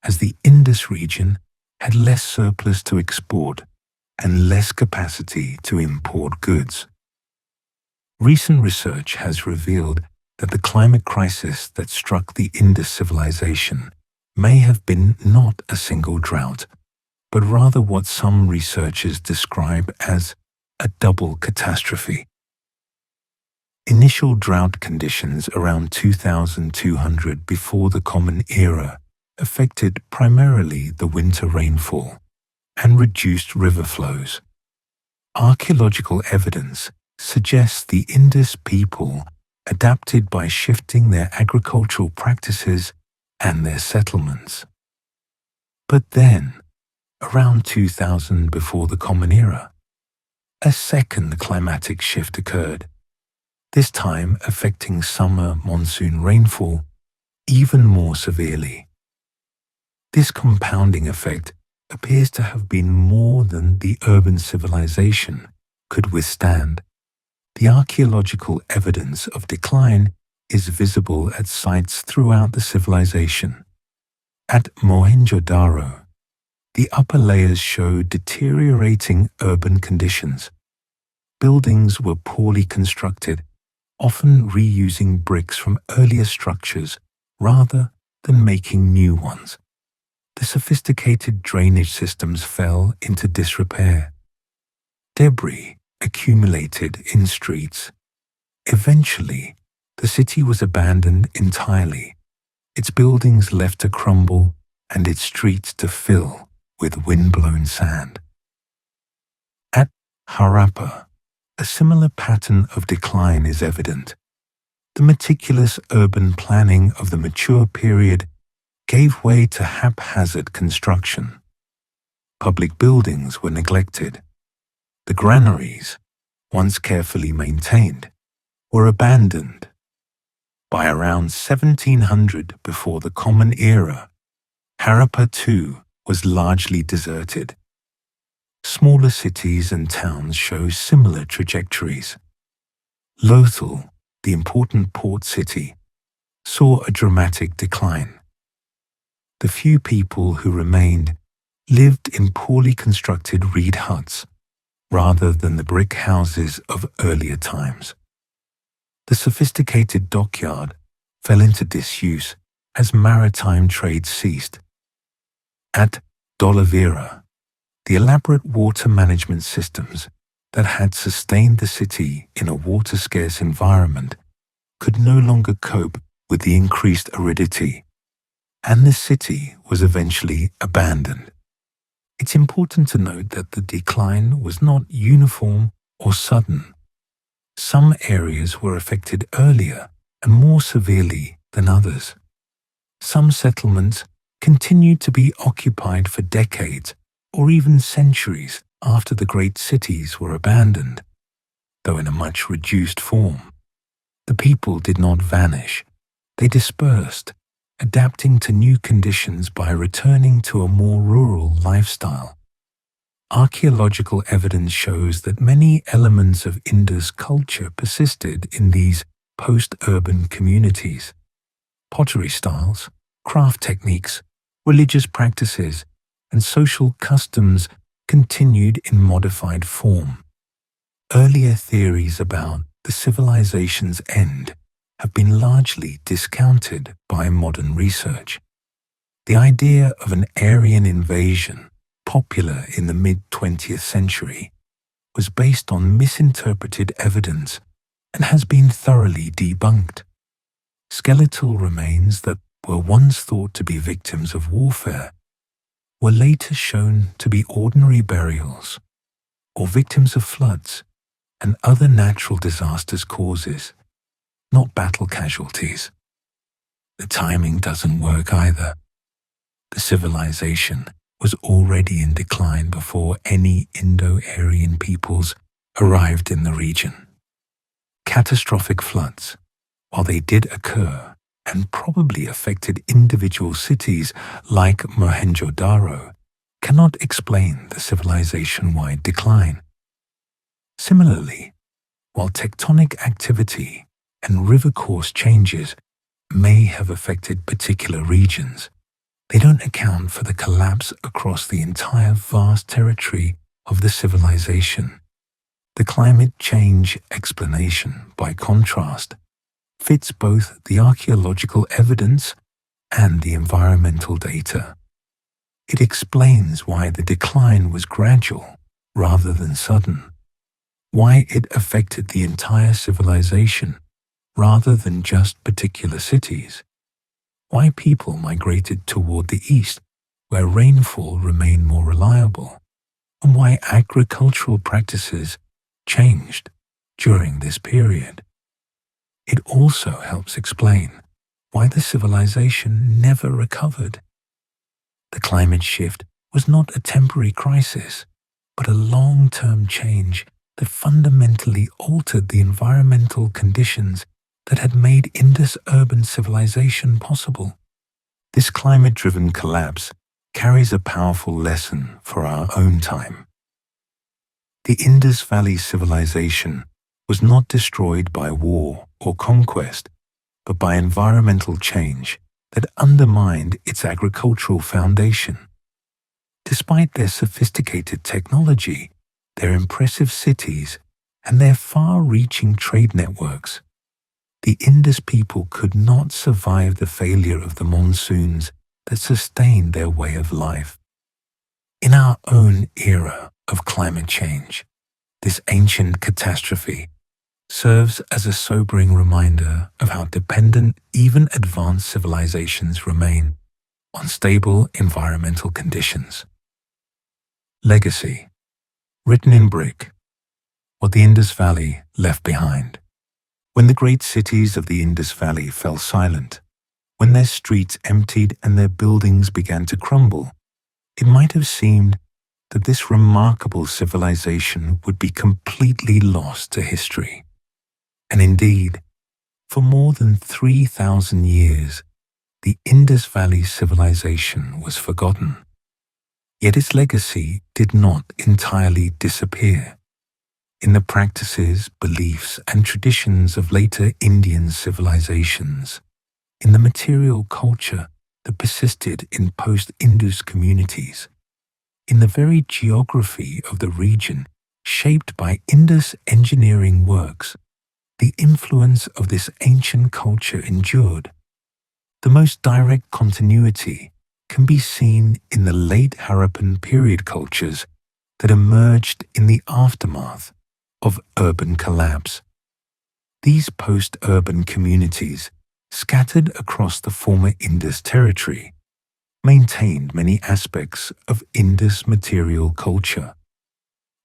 as the Indus region had less surplus to export and less capacity to import goods. Recent research has revealed that the climate crisis that struck the Indus civilization may have been not a single drought, but rather what some researchers describe as a double catastrophe. Initial drought conditions around 2200 before the Common Era affected primarily the winter rainfall and reduced river flows. Archaeological evidence suggests the Indus people adapted by shifting their agricultural practices and their settlements. But then, around 2000 before the Common Era, a second climatic shift occurred, this time affecting summer monsoon rainfall even more severely. This compounding effect appears to have been more than the urban civilization could withstand. The archaeological evidence of decline is visible at sites throughout the civilization. At Mohenjo-daro, the upper layers show deteriorating urban conditions. Buildings were poorly constructed, often reusing bricks from earlier structures rather than making new ones. the sophisticated drainage systems fell into disrepair. Debris accumulated in streets. Eventually, the city was abandoned entirely, its buildings left to crumble and its streets to fill with wind-blown sand. At Harappa, a similar pattern of decline is evident. The meticulous urban planning of the mature period gave way to haphazard construction. Public buildings were neglected. The granaries, once carefully maintained, were abandoned. By around 1700 before the Common Era, Harappa too was largely deserted. Smaller cities and towns show similar trajectories. Lothal, the important port city, saw a dramatic decline. The few people who remained lived in poorly constructed reed huts rather than the brick houses of earlier times. The sophisticated dockyard fell into disuse as maritime trade ceased. At Dholavira, the elaborate water management systems that had sustained the city in a water-scarce environment could no longer cope with the increased aridity, and the city was eventually abandoned. It's important to note that the decline was not uniform or sudden. Some areas were affected earlier and more severely than others. Some settlements continued to be occupied for decades or even centuries after the great cities were abandoned, though in a much reduced form. The people did not vanish. They dispersed, adapting to new conditions by returning to a more rural lifestyle. Archaeological evidence shows that many elements of Indus culture persisted in these post-urban communities. Pottery styles, craft techniques, religious practices, and social customs continued in modified form. Earlier theories about the civilization's end have been largely discounted by modern research. The idea of an Aryan invasion, popular in the mid-20th century, was based on misinterpreted evidence and has been thoroughly debunked. Skeletal remains that were once thought to be victims of warfare were later shown to be ordinary burials or victims of floods and other natural disasters causes, not battle casualties. The timing doesn't work either. The civilization was already in decline before any Indo-Aryan peoples arrived in the region. Catastrophic floods, while they did occur and probably affected individual cities like Mohenjo-daro, cannot explain the civilization-wide decline. Similarly, while tectonic activity and river course changes may have affected particular regions, they don't account for the collapse across the entire vast territory of the civilization. The climate change explanation, by contrast, fits both the archaeological evidence and the environmental data. It explains why the decline was gradual rather than sudden, why it affected the entire civilization rather than just particular cities, why people migrated toward the east where rainfall remained more reliable, and why agricultural practices changed during this period. It also helps explain why the civilization never recovered. The climate shift was not a temporary crisis, but a long-term change that fundamentally altered the environmental conditions that had made Indus urban civilization possible. This climate-driven collapse carries a powerful lesson for our own time. The Indus Valley Civilization was not destroyed by war or conquest, but by environmental change that undermined its agricultural foundation. Despite their sophisticated technology, their impressive cities, and their far-reaching trade networks, the Indus people could not survive the failure of the monsoons that sustained their way of life. In our own era of climate change, this ancient catastrophe serves as a sobering reminder of how dependent even advanced civilizations remain on stable environmental conditions. Legacy, written in brick, what the Indus Valley left behind. When the great cities of the Indus Valley fell silent, when their streets emptied and their buildings began to crumble, it might have seemed that this remarkable civilization would be completely lost to history. And indeed, for more than 3,000 years, the Indus Valley Civilization was forgotten. Yet its legacy did not entirely disappear. In the practices, beliefs, and traditions of later Indian civilizations, in the material culture that persisted in post-Indus communities, in the very geography of the region shaped by Indus engineering works, the influence of this ancient culture endured. The most direct continuity can be seen in the late Harappan period cultures that emerged in the aftermath of urban collapse. These post-urban communities, scattered across the former Indus territory, maintained many aspects of Indus material culture.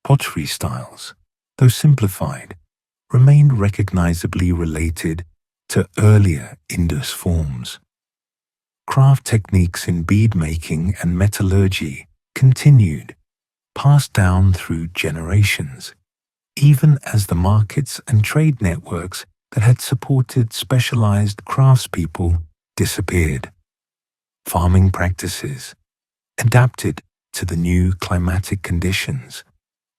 Pottery styles, though simplified, remained recognizably related to earlier Indus forms. Craft techniques in bead-making and metallurgy continued, passed down through generations, even as the markets and trade networks that had supported specialized craftspeople disappeared. Farming practices, adapted to the new climatic conditions,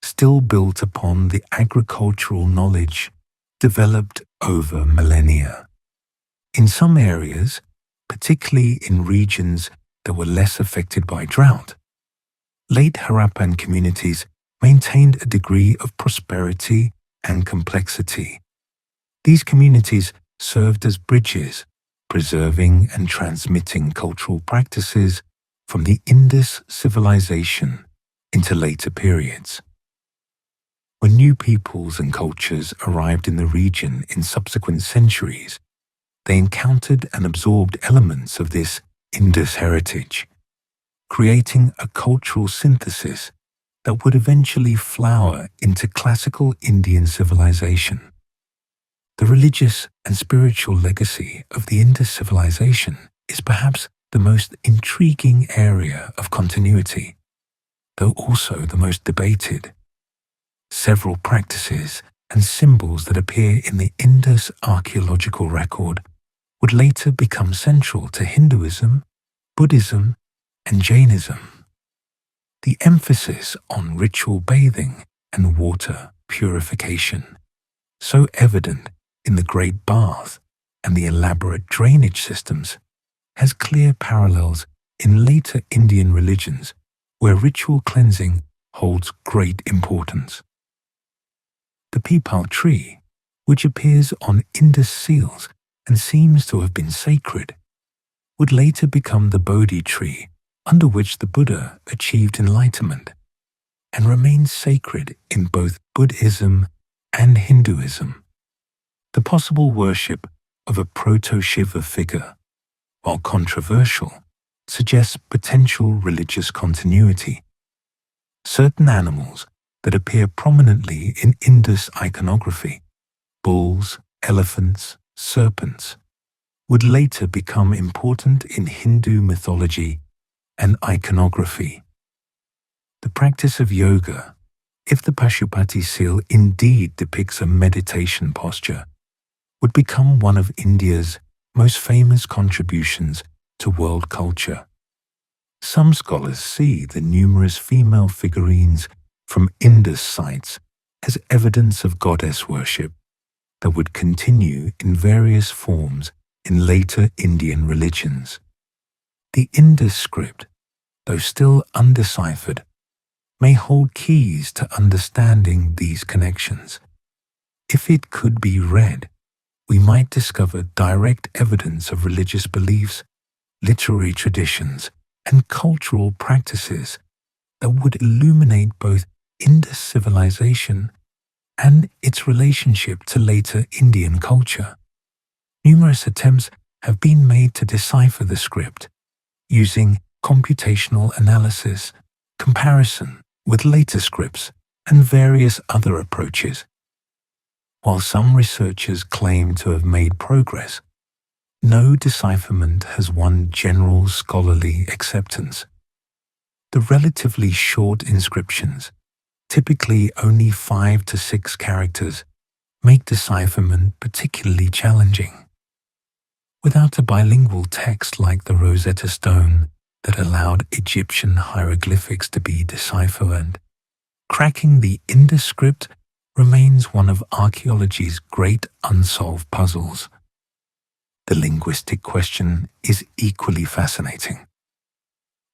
still built upon the agricultural knowledge developed over millennia. In some areas, particularly in regions that were less affected by drought, late Harappan communities maintained a degree of prosperity and complexity. These communities served as bridges, preserving and transmitting cultural practices from the Indus civilization into later periods. When new peoples and cultures arrived in the region in subsequent centuries, they encountered and absorbed elements of this Indus heritage, creating a cultural synthesis that would eventually flower into classical Indian civilization. The religious and spiritual legacy of the Indus civilization is perhaps the most intriguing area of continuity, though also the most debated. Several practices and symbols that appear in the Indus archaeological record would later become central to Hinduism, Buddhism, and Jainism. The emphasis on ritual bathing and water purification, so evident in the Great Bath and the elaborate drainage systems, has clear parallels in later Indian religions where ritual cleansing holds great importance. The peepal tree, which appears on Indus seals and seems to have been sacred, would later become the Bodhi tree under which the Buddha achieved enlightenment, and remains sacred in both Buddhism and Hinduism. The possible worship of a proto-Shiva figure, while controversial, suggests potential religious continuity. Certain animals that appear prominently in Indus iconography, bulls, elephants, serpents, would later become important in Hindu mythology and iconography. The practice of yoga, if the Pashupati seal indeed depicts a meditation posture, would become one of India's most famous contributions to world culture. Some scholars see the numerous female figurines from Indus sites as evidence of goddess worship that would continue in various forms in later Indian religions. The Indus script, though still undeciphered, may hold keys to understanding these connections. If it could be read, we might discover direct evidence of religious beliefs literary traditions, and cultural practices that would illuminate both Indus civilization and its relationship to later Indian culture. Numerous attempts have been made to decipher the script using computational analysis, comparison with later scripts, and various other approaches. While some researchers claim to have made progress, no decipherment has won general scholarly acceptance. The relatively short inscriptions, typically only 5 to 6 characters, make decipherment particularly challenging. Without a bilingual text like the Rosetta Stone that allowed Egyptian hieroglyphics to be deciphered, cracking the Indus script remains one of archaeology's great unsolved puzzles. The linguistic question is equally fascinating.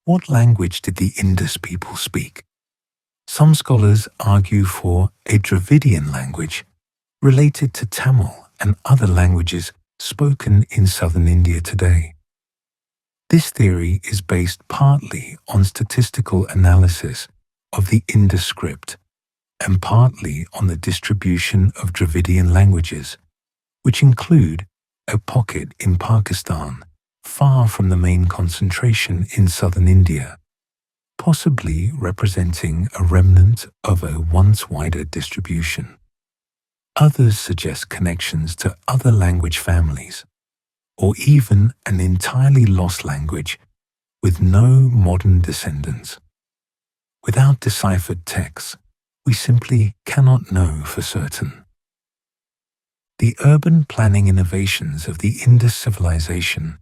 What language did the Indus people speak? Some scholars argue for a Dravidian language related to Tamil and other languages spoken in southern India today. This theory is based partly on statistical analysis of the Indus script and partly on the distribution of Dravidian languages, which include a pocket in Pakistan far from the main concentration in southern India, possibly representing a remnant of a once wider distribution. Others suggest connections to other language families, or even an entirely lost language with no modern descendants. Without deciphered texts, we simply cannot know for certain. The urban planning innovations of the Indus civilization,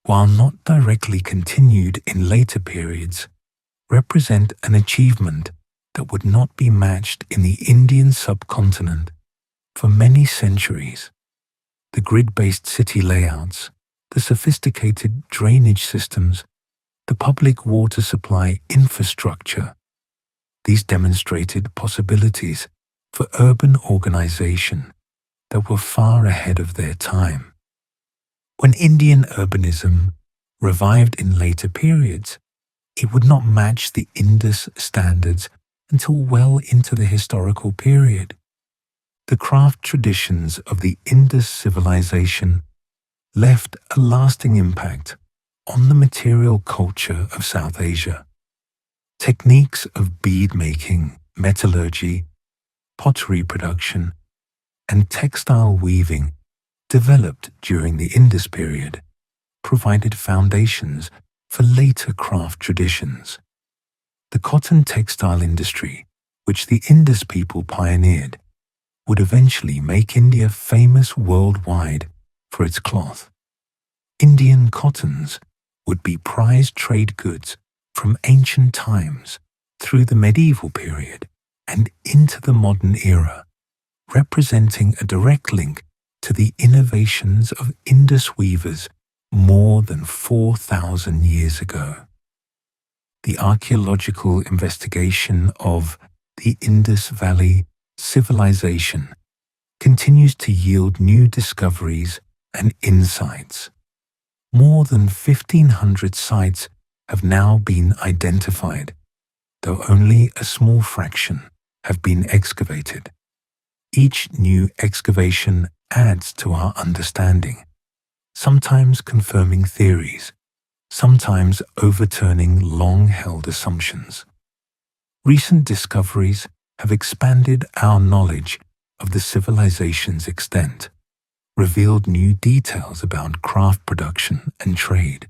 while not directly continued in later periods, represent an achievement that would not be matched in the Indian subcontinent for many centuries. The grid-based city layouts, the sophisticated drainage systems, the public water supply infrastructure, these demonstrated possibilities for urban organization that were far ahead of their time. When Indian urbanism revived in later periods, it would not match the Indus standards until well into the historical period. The craft traditions of the Indus civilization left a lasting impact on the material culture of South Asia. Techniques of bead making, metallurgy, pottery production, and textile weaving developed during the Indus period provided foundations for later craft traditions. The cotton textile industry, which the Indus people pioneered, would eventually make India famous worldwide for its cloth. Indian cottons would be prized trade goods from ancient times through the medieval period and into the modern era, representing a direct link to the innovations of Indus weavers more than 4,000 years ago. The archaeological investigation of the Indus Valley Civilization continues to yield new discoveries and insights. More than 1,500 sites have now been identified, though only a small fraction have been excavated. Each new excavation adds to our understanding, sometimes confirming theories, sometimes overturning long-held assumptions. Recent discoveries have expanded our knowledge of the civilization's extent, revealed new details about craft production and trade,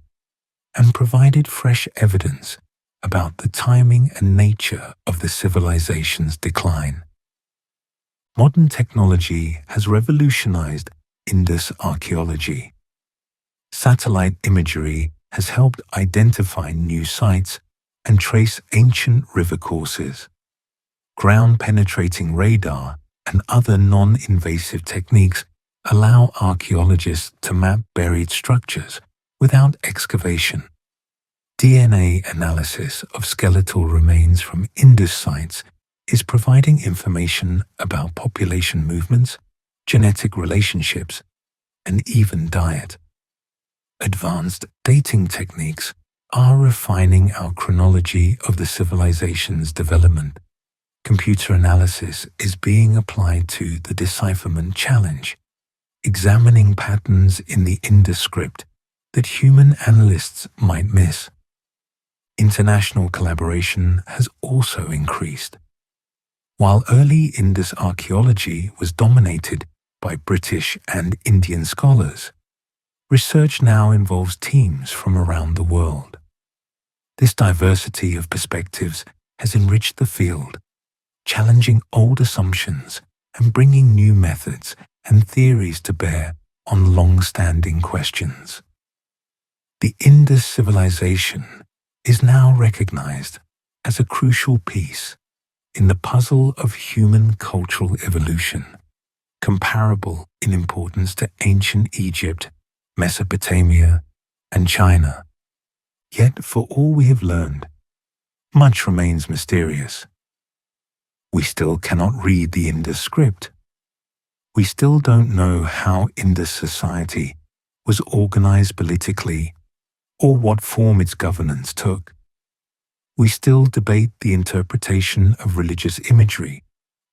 and provided fresh evidence about the timing and nature of the civilization's decline. Modern technology has revolutionized Indus archaeology. Satellite imagery has helped identify new sites and trace ancient river courses. Ground-penetrating radar and other non-invasive techniques allow archaeologists to map buried structures without excavation. DNA analysis of skeletal remains from Indus sites is providing information about population movements, genetic relationships, and even diet. Advanced dating techniques are refining our chronology of the civilization's development. Computer analysis is being applied to the decipherment challenge, examining patterns in the Indus script that human analysts might miss. International collaboration has also increased. While early Indus archaeology was dominated by British and Indian scholars, research now involves teams from around the world. This diversity of perspectives has enriched the field, challenging old assumptions and bringing new methods and theories to bear on long-standing questions. The Indus civilization is now recognized as a crucial piece in the puzzle of human cultural evolution, comparable in importance to ancient Egypt, Mesopotamia, and China. Yet, for all we have learned, much remains mysterious. We still cannot read the Indus script. We still don't know how Indus society was organized politically or what form its governance took. We still debate the interpretation of religious imagery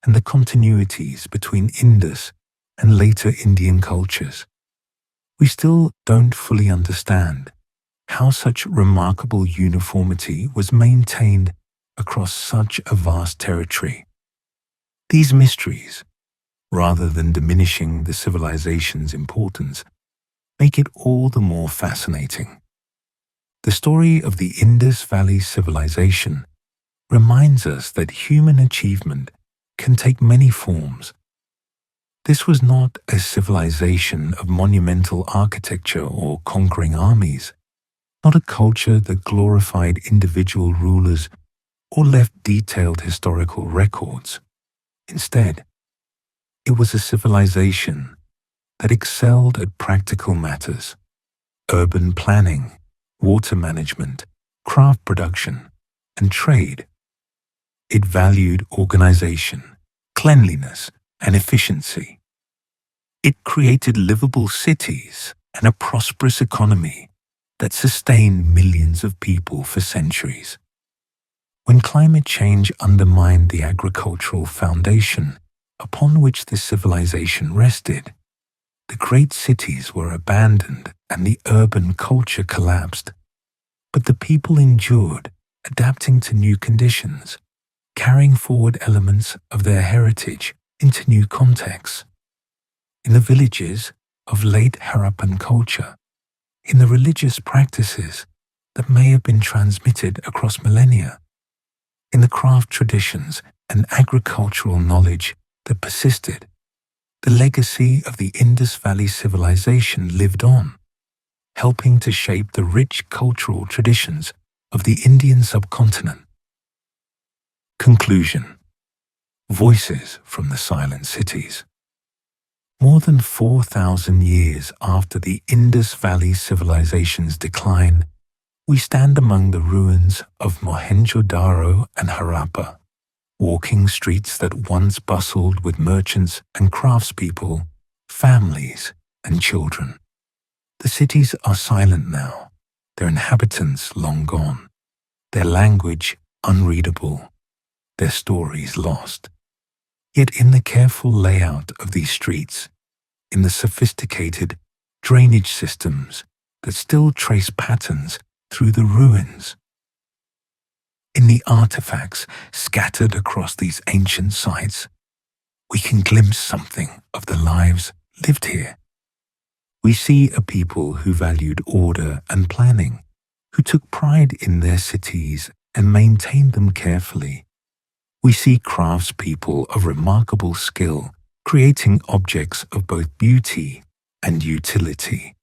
and the continuities between Indus and later Indian cultures. We still don't fully understand how such remarkable uniformity was maintained across such a vast territory. These mysteries, rather than diminishing the civilization's importance, make it all the more fascinating. The story of the Indus Valley Civilization reminds us that human achievement can take many forms. This was not a civilization of monumental architecture or conquering armies, not a culture that glorified individual rulers or left detailed historical records. Instead, it was a civilization that excelled at practical matters: urban planning, water management, craft production, and trade. It valued organization, cleanliness, and efficiency. It created livable cities and a prosperous economy that sustained millions of people for centuries. When climate change undermined the agricultural foundation upon which this civilization rested, the great cities were abandoned and the urban culture collapsed. But the people endured, adapting to new conditions, carrying forward elements of their heritage into new contexts. In the villages of late Harappan culture, in the religious practices that may have been transmitted across millennia, in the craft traditions and agricultural knowledge that persisted, the legacy of the Indus Valley Civilization lived on, helping to shape the rich cultural traditions of the Indian subcontinent. Conclusion. Voices from the Silent Cities. More than 4,000 years after the Indus Valley Civilization's decline, we stand among the ruins of Mohenjo-daro and Harappa, walking streets that once bustled with merchants and craftspeople, families, and children. The cities are silent now, their inhabitants long gone, their language unreadable, their stories lost. Yet in the careful layout of these streets, in the sophisticated drainage systems that still trace patterns through the ruins, in the artifacts scattered across these ancient sites, we can glimpse something of the lives lived here. We see a people who valued order and planning, who took pride in their cities and maintained them carefully. We see craftspeople of remarkable skill, creating objects of both beauty and utility.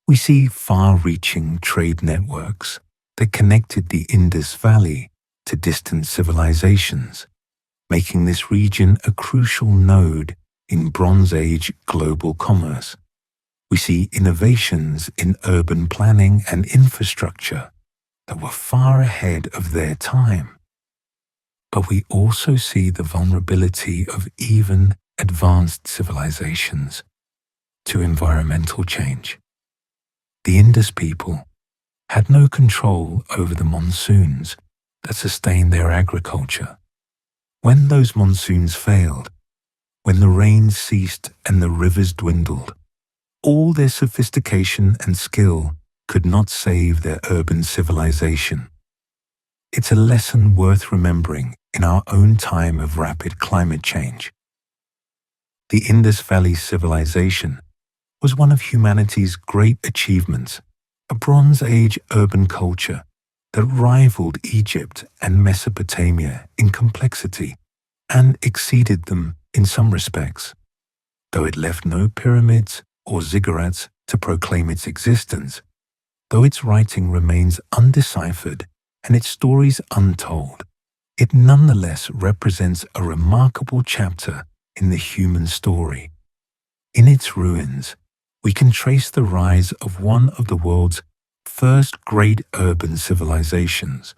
We see far-reaching trade networks that connected the Indus Valley to distant civilizations, making this region a crucial node in Bronze Age global commerce. We see innovations in urban planning and infrastructure that were far ahead of their time. But we also see the vulnerability of even advanced civilizations to environmental change. The Indus people had no control over the monsoons that sustained their agriculture. When those monsoons failed, when the rains ceased and the rivers dwindled, all their sophistication and skill could not save their urban civilization. It's a lesson worth remembering in our own time of rapid climate change. The Indus Valley Civilization was one of humanity's great achievements, a Bronze Age urban culture that rivaled Egypt and Mesopotamia in complexity and exceeded them in some respects. Though it left no pyramids or ziggurats to proclaim its existence, though its writing remains undeciphered and its stories untold, it nonetheless represents a remarkable chapter in the human story. In its ruins, we can trace the rise of one of the world's first great urban civilizations,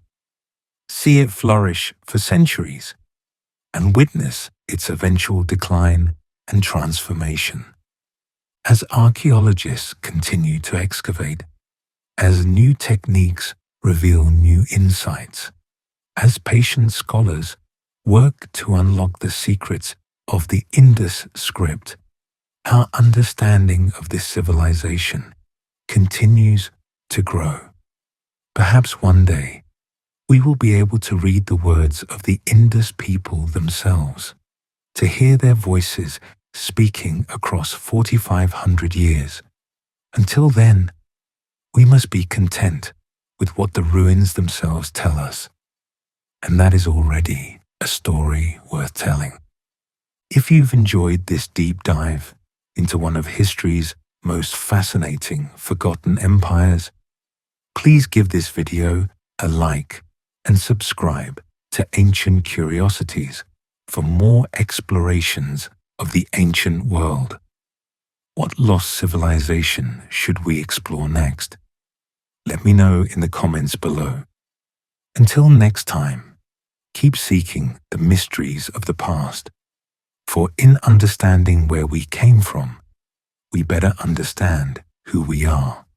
see it flourish for centuries, and witness its eventual decline and transformation. As archaeologists continue to excavate, as new techniques reveal new insights, as patient scholars work to unlock the secrets of the Indus script, our understanding of this civilization continues to grow. Perhaps one day, we will be able to read the words of the Indus people themselves, to hear their voices speaking across 4,500 years. Until then, we must be content with what the ruins themselves tell us, and that is already a story worth telling. If you've enjoyed this deep dive into one of history's most fascinating forgotten empires, please give this video a like and subscribe to Ancient Curiosities for more explorations of the ancient world. What lost civilization should we explore next? Let me know in the comments below. Until next time, keep seeking the mysteries of the past, for in understanding where we came from, we better understand who we are.